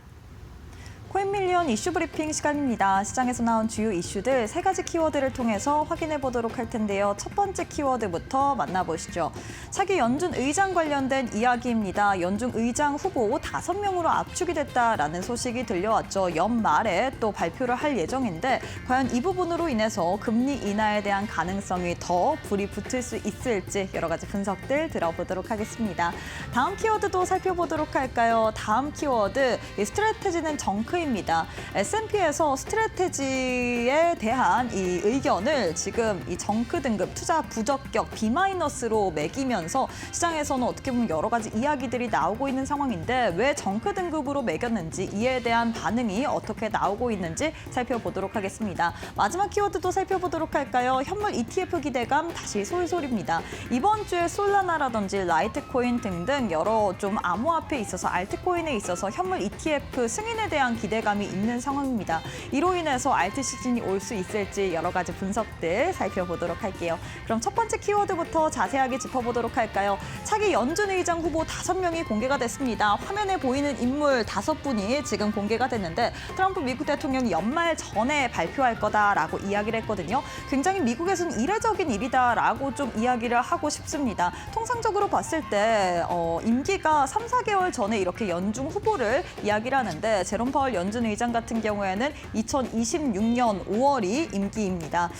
코인밀리언 이슈 브리핑 시간입니다. 시장에서 나온 주요 이슈들 세 가지 키워드를 통해서 확인해 보도록 할 텐데요. 첫 번째 키워드부터 만나보시죠. 차기 연준 의장 관련된 이야기입니다. 연준 의장 후보 5명으로 압축이 됐다라는 소식이 들려왔죠. 연말에 또 발표를 할 예정인데 과연 이 부분으로 인해서 금리 인하에 대한 가능성이 더 불이 붙을 수 있을지 여러 가지 분석들 들어보도록 하겠습니다. 다음 키워드도 살펴보도록 할까요? 다음 키워드, 이 스트래테지는 정크 입니다. S&P에서 스트래테지에 대한 이 의견을 지금 이 정크 등급 투자 부적격 B-로 매기면서 시장에서는 어떻게 보면 여러 가지 이야기들이 나오고 있는 상황인데 왜 정크 등급으로 매겼는지 이에 대한 반응이 어떻게 나오고 있는지 살펴보도록 하겠습니다. 마지막 키워드도 살펴보도록 할까요? 현물 ETF 기대감 다시 솔솔입니다. 이번 주에 솔라나라든지 라이트코인 등등 여러 좀 암호화폐에 있어서 알트코인에 있어서 현물 ETF 승인에 대한 기대감이 있는 상황입니다. 이로 인해서 알트 시즌이 올 수 있을지 여러 가지 분석들 살펴보도록 할게요. 그럼 첫 번째 키워드부터 자세하게 짚어보도록 할까요? 차기 연준 의장 후보 5명이 공개가 됐습니다. 화면에 보이는 인물 5분이 지금 공개가 됐는데 트럼프 미국 대통령이 연말 전에 발표할 거다라고 이야기를 했거든요. 굉장히 미국에서는 이례적인 일이다라고 좀 이야기를 하고 싶습니다. 통상적으로 봤을 때 임기가 3, 4개월 전에 이렇게 연준 후보를 이야기를 하는데 제롬 파월 연준 의장 같은 경우에는 2026년 5월이 임기입니다.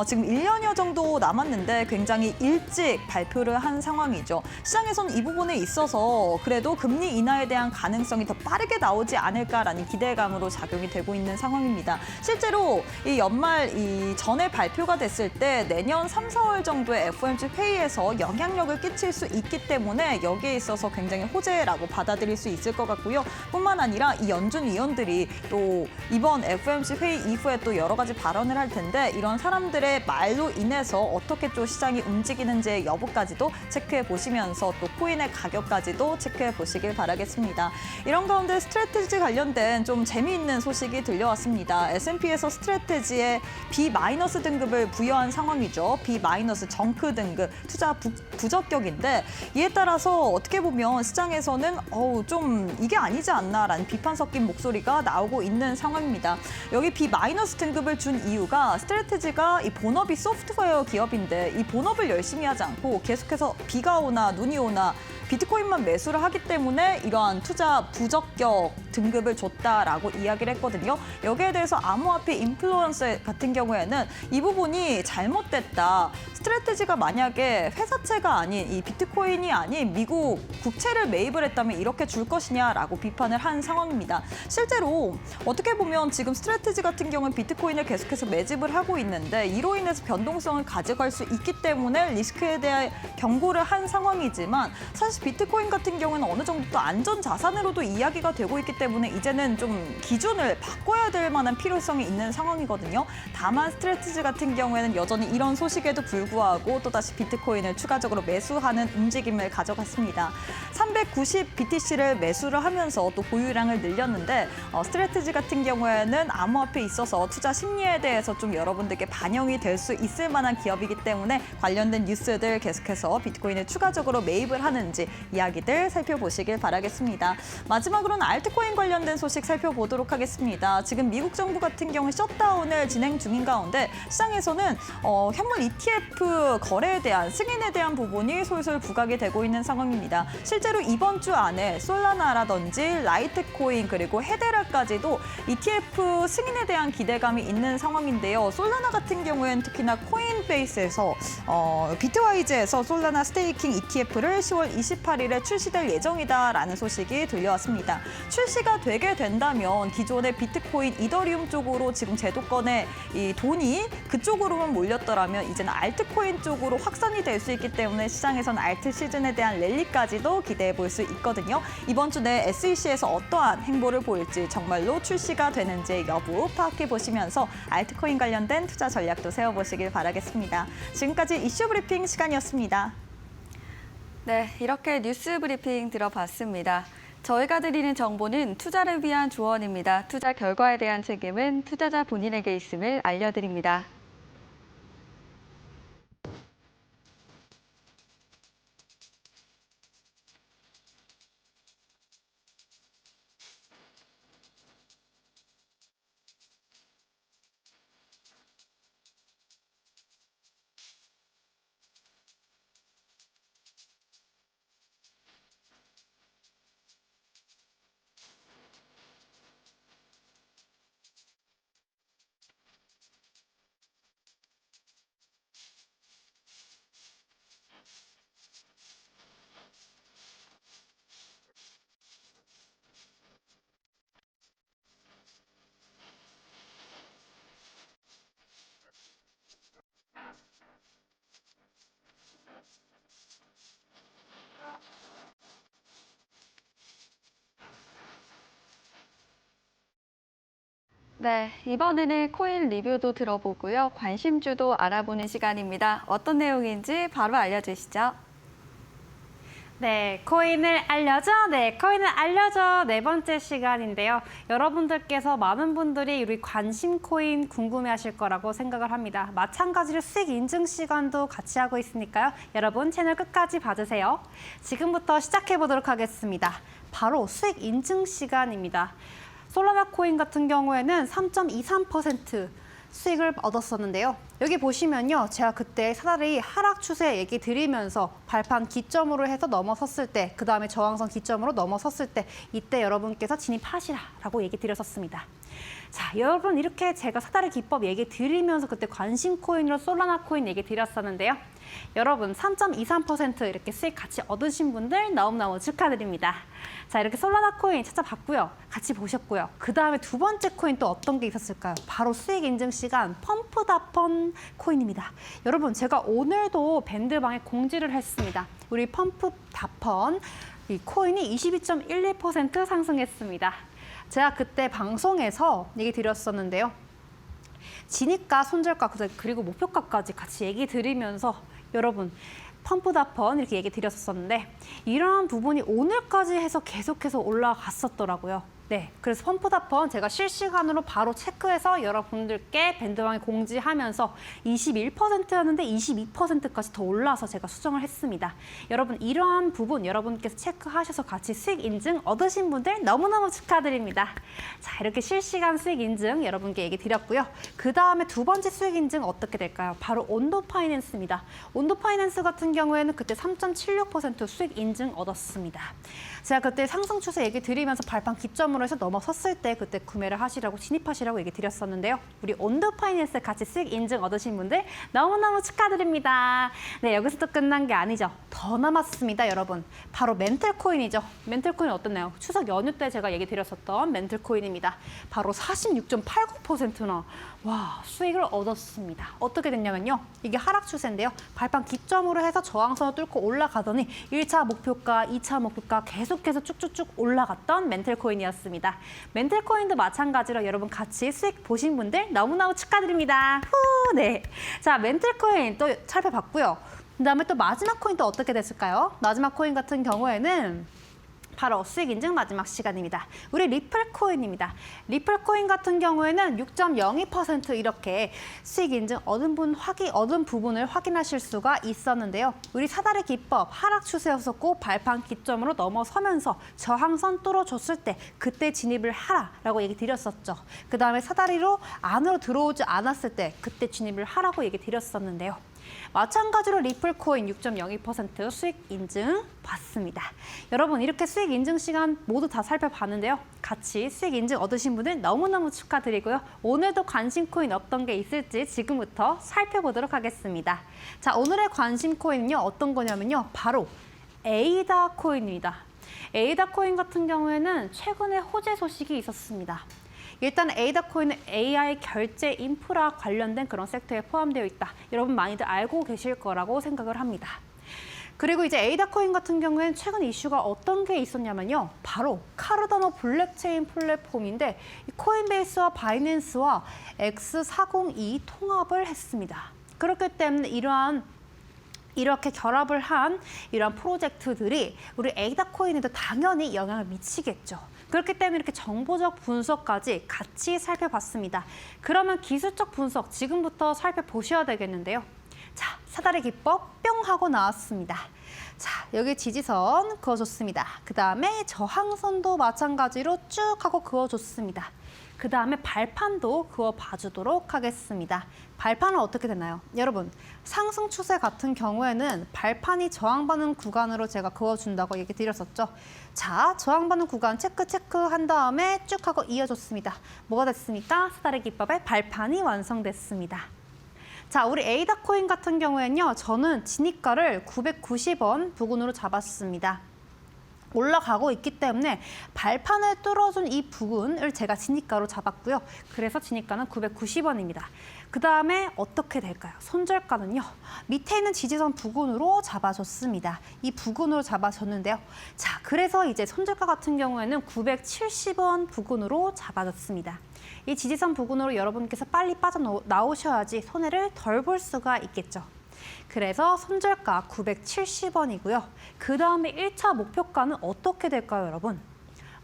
지금 1년여 정도 남았는데 굉장히 일찍 발표를 한 상황이죠. 시장에서는 이 부분에 있어서 그래도 금리 인하에 대한 가능성이 더 빠르게 나오지 않을까라는 기대감으로 작용이 되고 있는 상황입니다. 실제로 이 연말 전에 발표가 됐을 때 내년 3, 4월 정도의 FOMC 회의에서 영향력을 끼칠 수 있기 때문에 여기에 있어서 굉장히 호재라고 받아들일 수 있을 것 같고요. 뿐만 아니라 이 연준 위원들이 사람들이 또 이번 FOMC 회의 이후에 또 여러 가지 발언을 할 텐데 이런 사람들의 말로 인해서 어떻게 또 시장이 움직이는지의 여부까지도 체크해 보시면서 또 코인의 가격까지도 체크해 보시길 바라겠습니다. 이런 가운데 스트래티지 관련된 좀 재미있는 소식이 들려왔습니다. S&P에서 스트래티지에 B- 등급을 부여한 상황이죠. B- 정크 등급, 투자 부적격인데 이에 따라서 어떻게 보면 시장에서는 좀 이게 아니지 않나라는 비판 섞인 목소리가 나오고 있는 상황입니다. 여기 B- 등급을 준 이유가 스트래티지가 이 본업이 소프트웨어 기업인데 이 본업을 열심히 하지 않고 계속해서 비가 오나 눈이 오나 비트코인만 매수를 하기 때문에 이러한 투자 부적격 등급을 줬다라고 이야기를 했거든요. 여기에 대해서 암호화폐 인플루언서 같은 경우에는 이 부분이 잘못됐다. 스트래티지가 만약에 회사채가 아닌 이 비트코인이 아닌 미국 국채를 매입을 했다면 이렇게 줄 것이냐라고 비판을 한 상황입니다. 실제로 어떻게 보면 지금 스트래티지 같은 경우는 비트코인을 계속해서 매집을 하고 있는데 이로 인해서 변동성을 가져갈 수 있기 때문에 리스크에 대한 경고를 한 상황이지만 사실 비트코인 같은 경우는 어느 정도 또 안전 자산으로도 이야기가 되고 있기 때문에 이제는 좀 기준을 바꿔야 될 만한 필요성이 있는 상황이거든요. 다만 스트래티지 같은 경우에는 여전히 이런 소식에도 불구하고 또다시 비트코인을 추가적으로 매수하는 움직임을 가져갔습니다. 390 BTC를 매수를 하면서 또 보유량을 늘렸는데 스트래티지 같은 경우에는 암호화폐에 있어서 투자 심리에 대해서 좀 여러분들께 반영이 될 수 있을 만한 기업이기 때문에 관련된 뉴스들 계속해서 비트코인을 추가적으로 매입을 하는지 이야기들 살펴보시길 바라겠습니다. 마지막으로는 알트코인 관련된 소식 살펴보도록 하겠습니다. 지금 미국 정부 같은 경우 셧다운을 진행 중인 가운데 시장에서는 현물 ETF 거래에 대한 승인에 대한 부분이 솔솔 부각이 되고 있는 상황입니다. 실제로 이번 주 안에 솔라나라든지 라이트코인 그리고 헤데라까지도 ETF 승인에 대한 기대감이 있는 상황인데요. 솔라나 같은 경우에는 특히나 코인베이스에서 비트와이즈에서 솔라나 스테이킹 ETF를 10월 28일에 출시될 예정이다라는 소식이 들려왔습니다. 출시가 되게 된다면 기존의 비트코인, 이더리움 쪽으로 지금 제도권의 이 돈이 그쪽으로만 몰렸더라면 이제는 알트코인 쪽으로 확산이 될 수 있기 때문에 시장에서는 알트 시즌에 대한 랠리까지도 기대해 볼 수 있거든요. 이번 주 내 SEC에서 어떠한 행보를 보일지 정말로 출시가 되는지 여부 파악해 보시면서 알트코인 관련된 투자 전략도 세워보시길 바라겠습니다. 지금까지 이슈 브리핑 시간이었습니다. 네, 이렇게 뉴스 브리핑 들어봤습니다. 저희가 드리는 정보는 투자를 위한 조언입니다. 투자 결과에 대한 책임은 투자자 본인에게 있음을 알려드립니다. 네, 이번에는 코인 리뷰도 들어보고요. 관심주도 알아보는 시간입니다. 어떤 내용인지 바로 알려주시죠. 네, 코인을 알려줘. 네, 코인을 알려줘. 네 번째 시간인데요. 여러분들께서 많은 분들이 우리 관심 코인 궁금해하실 거라고 생각을 합니다. 마찬가지로 수익 인증 시간도 같이 하고 있으니까요. 여러분 채널 끝까지 봐주세요. 지금부터 시작해 보도록 하겠습니다. 바로 수익 인증 시간입니다. 솔라나 코인 같은 경우에는 3.23% 수익을 얻었었는데요. 여기 보시면요. 제가 그때 사다리 하락 추세 얘기 드리면서 발판 기점으로 해서 넘어섰을 때, 그 다음에 저항선 기점으로 넘어섰을 때 이때 여러분께서 진입하시라라고 얘기 드렸었습니다. 자, 여러분 이렇게 제가 사다리 기법 얘기 드리면서 그때 관심 코인으로 솔라나 코인 얘기 드렸었는데요. 여러분 3.23% 이렇게 수익 같이 얻으신 분들 너무너무 축하드립니다. 자, 이렇게 솔라나 코인 찾아봤고요. 같이 보셨고요. 그 다음에 두 번째 코인 또 어떤 게 있었을까요? 바로 수익 인증 시간 펌프다펀 코인입니다. 여러분 제가 오늘도 밴드방에 공지를 했습니다. 우리 펌프다펀 이 코인이 22.11% 상승했습니다. 제가 그때 방송에서 얘기 드렸었는데요. 진입가, 손절가, 그리고 목표가까지 같이 얘기 드리면서 여러분 펌프다펀 이렇게 얘기 드렸었는데 이러한 부분이 오늘까지 해서 계속해서 올라갔었더라고요. 네, 그래서 펌프다펀 제가 실시간으로 바로 체크해서 여러분들께 밴드방에 공지하면서 21%였는데 22%까지 더 올라서 제가 수정을 했습니다. 여러분 이러한 부분 여러분께서 체크하셔서 같이 수익 인증 얻으신 분들 너무너무 축하드립니다. 자, 이렇게 실시간 수익 인증 여러분께 얘기 드렸고요. 그 다음에 두 번째 수익 인증 어떻게 될까요? 바로 온도 파이낸스입니다. 온도 파이낸스 같은 경우에는 그때 3.76% 수익 인증 얻었습니다. 제가 그때 상승 추세 얘기 드리면서 발판 기점으로 해서 넘어섰을 때 그때 구매를 하시라고 진입하시라고 얘기 드렸었는데요. 우리 온도 파이낸스 같이 수익 인증 얻으신 분들 너무너무 축하드립니다. 네, 여기서 또 끝난 게 아니죠. 더 남았습니다, 여러분. 바로 멘틀코인이죠. 멘틀코인 어떻나요? 추석 연휴 때 제가 얘기 드렸었던 멘틀코인입니다. 바로 46.89%나 와, 수익을 얻었습니다. 어떻게 됐냐면요. 이게 하락 추세인데요. 발판 기점으로 해서 저항선을 뚫고 올라가더니 1차 목표가, 2차 목표가 계속해서 쭉쭉쭉 올라갔던 멘틀코인이었습니다. 멘틀코인도 마찬가지로 여러분 같이 수익 보신 분들 너무너무 축하드립니다. 후, 네. 자, 멘틀코인 또 살펴봤고요. 그다음에 또 마지막 코인 또 어떻게 됐을까요? 마지막 코인 같은 경우에는 바로 수익 인증 마지막 시간입니다. 우리 리플코인입니다. 리플코인 같은 경우에는 6.02% 이렇게 수익 인증 얻은 부분을 확인하실 수가 있었는데요. 우리 사다리 기법 하락 추세였었고 발판 기점으로 넘어서면서 저항선 뚫어줬을 때 그때 진입을 하라라고 얘기 드렸었죠. 그 다음에 사다리로 안으로 들어오지 않았을 때 그때 진입을 하라고 얘기 드렸었는데요. 마찬가지로 리플코인 6.02% 수익 인증 받습니다. 여러분 이렇게 수익 인증 시간 모두 다 살펴봤는데요. 같이 수익 인증 얻으신 분들 너무너무 축하드리고요. 오늘도 관심 코인 어떤 게 있을지 지금부터 살펴보도록 하겠습니다. 자, 오늘의 관심 코인은요. 어떤 거냐면요. 바로 에이다 코인입니다. 에이다 코인 같은 경우에는 최근에 호재 소식이 있었습니다. 일단 에이다 코인은 AI 결제 인프라 관련된 그런 섹터에 포함되어 있다. 여러분 많이들 알고 계실 거라고 생각을 합니다. 그리고 이제 에이다 코인 같은 경우에는 최근 이슈가 어떤 게 있었냐면요. 바로 카르다노 블랙체인 플랫폼인데 코인베이스와 바이낸스와 X402 통합을 했습니다. 그렇기 때문에 이렇게 결합을 한 이러한 프로젝트들이 우리 에이다 코인에도 당연히 영향을 미치겠죠. 그렇기 때문에 이렇게 정보적 분석까지 같이 살펴봤습니다. 그러면 기술적 분석 지금부터 살펴보셔야 되겠는데요. 자, 사다리 기법 뿅 하고 나왔습니다. 자, 여기 지지선 그어줬습니다. 그 다음에 저항선도 마찬가지로 쭉 하고 그어줬습니다. 그 다음에 발판도 그어봐주도록 하겠습니다. 발판은 어떻게 되나요? 여러분, 상승 추세 같은 경우에는 발판이 저항받는 구간으로 제가 그어준다고 얘기 드렸었죠. 자, 저항받는 구간 체크한 다음에 쭉 하고 이어줬습니다. 뭐가 됐습니까? 사다리 기법의 발판이 완성됐습니다. 자, 우리 에이다 코인 같은 경우에는요. 저는 진입가를 990원 부근으로 잡았습니다. 올라가고 있기 때문에 발판을 뚫어준 이 부분을 제가 진입가로 잡았고요. 그래서 진입가는 990원입니다. 그 다음에 어떻게 될까요? 손절가는요. 밑에 있는 지지선 부근으로 잡아줬습니다. 이 부근으로 잡아줬는데요. 자, 그래서 이제 손절가 같은 경우에는 970원 부근으로 잡아줬습니다. 이 지지선 부근으로 여러분께서 빨리 빠져나오셔야지 손해를 덜 볼 수가 있겠죠. 그래서 손절가 970원이고요. 그 다음에 1차 목표가는 어떻게 될까요, 여러분?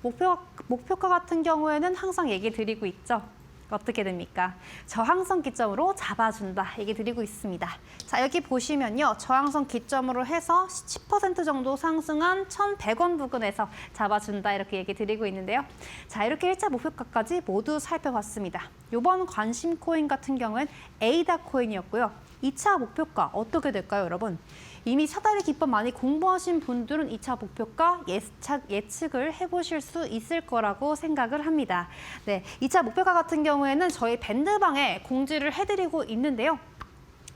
목표가 같은 경우에는 항상 얘기 드리고 있죠. 어떻게 됩니까? 저항선 기점으로 잡아준다 얘기 드리고 있습니다. 자, 여기 보시면요. 저항선 기점으로 해서 10% 정도 상승한 1,100원 부근에서 잡아준다 이렇게 얘기 드리고 있는데요. 자, 이렇게 1차 목표가까지 모두 살펴봤습니다. 이번 관심 코인 같은 경우는 에이다 코인이었고요. 2차 목표가 어떻게 될까요, 여러분? 이미 사다리 기법 많이 공부하신 분들은 2차 목표가 예측을 해보실 수 있을 거라고 생각을 합니다. 네, 2차 목표가 같은 경우에는 저희 밴드방에 공지를 해드리고 있는데요.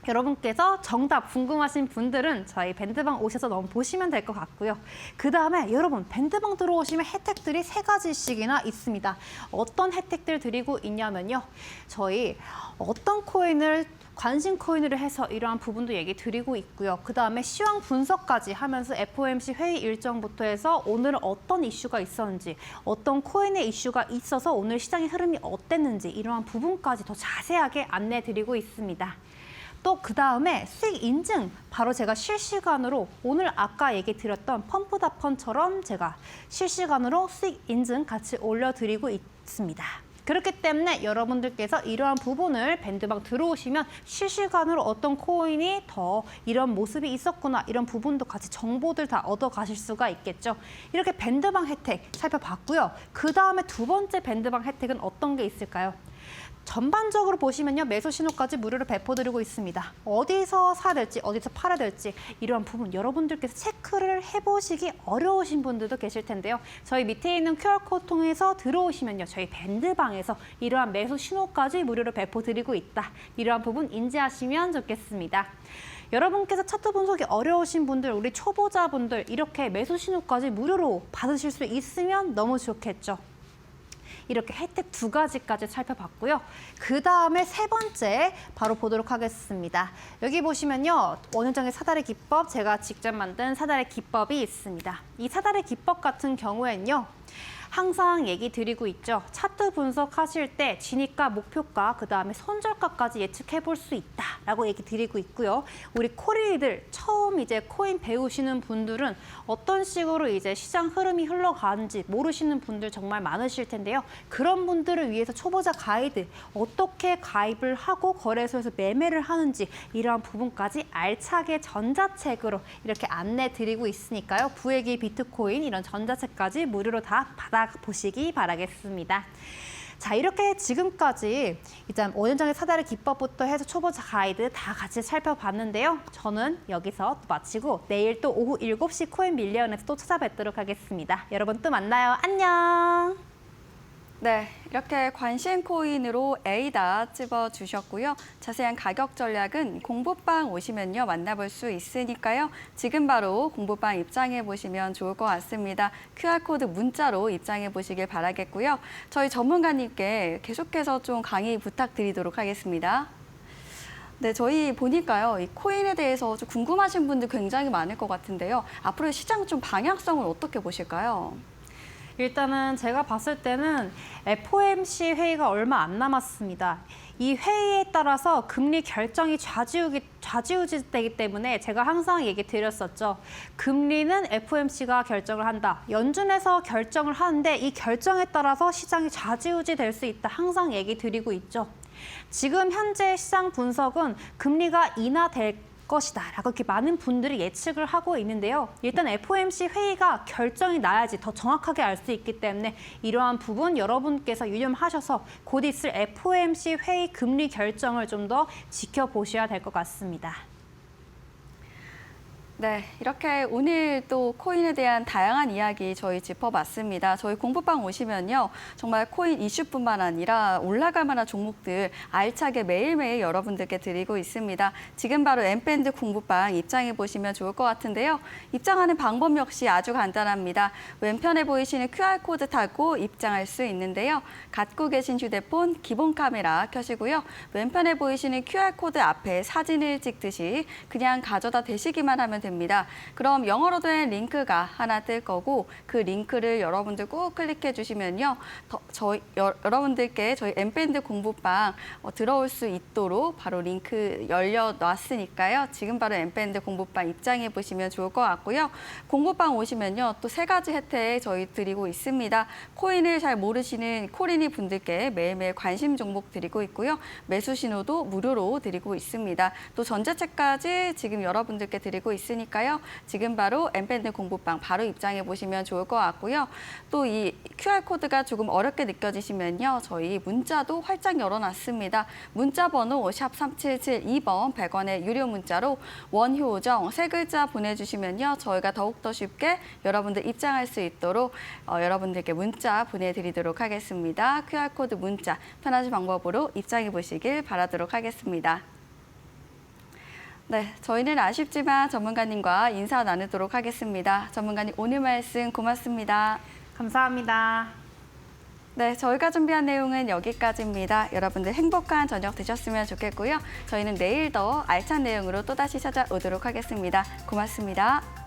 여러분께서 정답 궁금하신 분들은 저희 밴드방 오셔서 너무 보시면 될 것 같고요. 그 다음에 여러분 밴드방 들어오시면 혜택들이 3가지씩이나 있습니다. 어떤 혜택들 드리고 있냐면요. 저희 어떤 코인을 관심 코인으로 해서 이러한 부분도 얘기 드리고 있고요. 그 다음에 시황 분석까지 하면서 FOMC 회의 일정부터 해서 오늘은 어떤 이슈가 있었는지, 어떤 코인의 이슈가 있어서 오늘 시장의 흐름이 어땠는지 이러한 부분까지 더 자세하게 안내 드리고 있습니다. 또 그 다음에 수익 인증, 바로 제가 실시간으로 오늘 아까 얘기 드렸던 펌프다펀처럼 제가 실시간으로 수익 인증 같이 올려드리고 있습니다. 그렇기 때문에 여러분들께서 이러한 부분을 밴드방 들어오시면 실시간으로 어떤 코인이 더 이런 모습이 있었구나, 이런 부분도 같이 정보들 다 얻어 가실 수가 있겠죠. 이렇게 밴드방 혜택 살펴봤고요. 그 다음에 두 번째 밴드방 혜택은 어떤 게 있을까요? 전반적으로 보시면요, 매수 신호까지 무료로 배포드리고 있습니다. 어디서 사야 될지, 어디서 팔아야 될지 이러한 부분 여러분들께서 체크를 해보시기 어려우신 분들도 계실 텐데요. 저희 밑에 있는 QR코드 통해서 들어오시면요, 저희 밴드방에서 이러한 매수 신호까지 무료로 배포드리고 있다. 이러한 부분 인지하시면 좋겠습니다. 여러분께서 차트 분석이 어려우신 분들, 우리 초보자분들 이렇게 매수 신호까지 무료로 받으실 수 있으면 너무 좋겠죠. 이렇게 혜택 2가지까지 살펴봤고요. 그 다음에 3번째 바로 보도록 하겠습니다. 여기 보시면요, 원효정의 사다리 기법, 제가 직접 만든 사다리 기법이 있습니다. 이 사다리 기법 같은 경우에는요, 항상 얘기 드리고 있죠. 차트 분석하실 때 진입가, 목표가, 그 다음에 손절가까지 예측해 볼 수 있다라고 얘기 드리고 있고요. 우리 코리들 처음 이제 코인 배우시는 분들은 어떤 식으로 이제 시장 흐름이 흘러가는지 모르시는 분들 정말 많으실 텐데요. 그런 분들을 위해서 초보자 가이드, 어떻게 가입을 하고 거래소에서 매매를 하는지 이러한 부분까지 알차게 전자책으로 이렇게 안내 드리고 있으니까요. 부액이 비트코인 이런 전자책까지 무료로 다 받아보시기 바라겠습니다. 자, 이렇게 지금까지 일단 원효정의 사다리 기법부터 해서 초보자 가이드 다 같이 살펴봤는데요. 저는 여기서 또 마치고 내일 또 오후 7시 코인 밀리언에서 또 찾아뵙도록 하겠습니다. 여러분 또 만나요. 안녕. 네, 이렇게 관심 코인으로 A다 찝어주셨고요. 자세한 가격 전략은 공부방 오시면요, 만나볼 수 있으니까요. 지금 바로 공부방 입장해 보시면 좋을 것 같습니다. QR코드 문자로 입장해 보시길 바라겠고요. 저희 전문가님께 계속해서 좀 강의 부탁드리도록 하겠습니다. 네, 저희 보니까요, 이 코인에 대해서 좀 궁금하신 분들 굉장히 많을 것 같은데요. 앞으로의 시장 좀 방향성을 어떻게 보실까요? 일단은 제가 봤을 때는 FOMC 회의가 얼마 안 남았습니다. 이 회의에 따라서 금리 결정이 좌지우지되기 때문에 제가 항상 얘기 드렸었죠. 금리는 FOMC가 결정을 한다. 연준에서 결정을 하는데 이 결정에 따라서 시장이 좌지우지될 수 있다. 항상 얘기 드리고 있죠. 지금 현재 시장 분석은 금리가 인하될 것이다라고 이렇게 많은 분들이 예측을 하고 있는데요. 일단 FOMC 회의가 결정이 나야지 더 정확하게 알 수 있기 때문에 이러한 부분 여러분께서 유념하셔서 곧 있을 FOMC 회의 금리 결정을 좀 더 지켜보셔야 될 것 같습니다. 네, 이렇게 오늘 또 코인에 대한 다양한 이야기 저희 짚어봤습니다. 저희 공부방 오시면요, 정말 코인 이슈뿐만 아니라 올라갈 만한 종목들 알차게 매일매일 여러분들께 드리고 있습니다. 지금 바로 엠밴드 공부방 입장해 보시면 좋을 것 같은데요. 입장하는 방법 역시 아주 간단합니다. 왼편에 보이시는 QR코드 타고 입장할 수 있는데요. 갖고 계신 휴대폰 기본 카메라 켜시고요. 왼편에 보이시는 QR코드 앞에 사진을 찍듯이 그냥 가져다 대시기만 하면 됩니다. 그럼 영어로 된 링크가 하나 뜰 거고 그 링크를 여러분들 꼭 클릭해 주시면요. 여러분들께 저희 엠밴드 공부방 들어올 수 있도록 바로 링크 열려놨으니까요. 지금 바로 엠밴드 공부방 입장해 보시면 좋을 것 같고요. 공부방 오시면요. 또 3가지 혜택 저희 드리고 있습니다. 코인을 잘 모르시는 코린이 분들께 매일매일 관심 종목 드리고 있고요. 매수 신호도 무료로 드리고 있습니다. 또 전자책까지 지금 여러분들께 드리고 있으니까요. 지금 바로 엠밴드 공부방 바로 입장해 보시면 좋을 것 같고요. 또 이 QR코드가 조금 어렵게 느껴지시면요. 저희 문자도 활짝 열어놨습니다. 문자 번호 샵 3772번 100원의 유료 문자로 원효정 3글자 보내주시면요. 저희가 더욱더 쉽게 여러분들 입장할 수 있도록 여러분들께 문자 보내드리도록 하겠습니다. QR코드 문자 편하신 방법으로 입장해 보시길 바라도록 하겠습니다. 네, 저희는 아쉽지만 전문가님과 인사 나누도록 하겠습니다. 전문가님 오늘 말씀 고맙습니다. 감사합니다. 네, 저희가 준비한 내용은 여기까지입니다. 여러분들 행복한 저녁 되셨으면 좋겠고요. 저희는 내일 더 알찬 내용으로 또다시 찾아오도록 하겠습니다. 고맙습니다.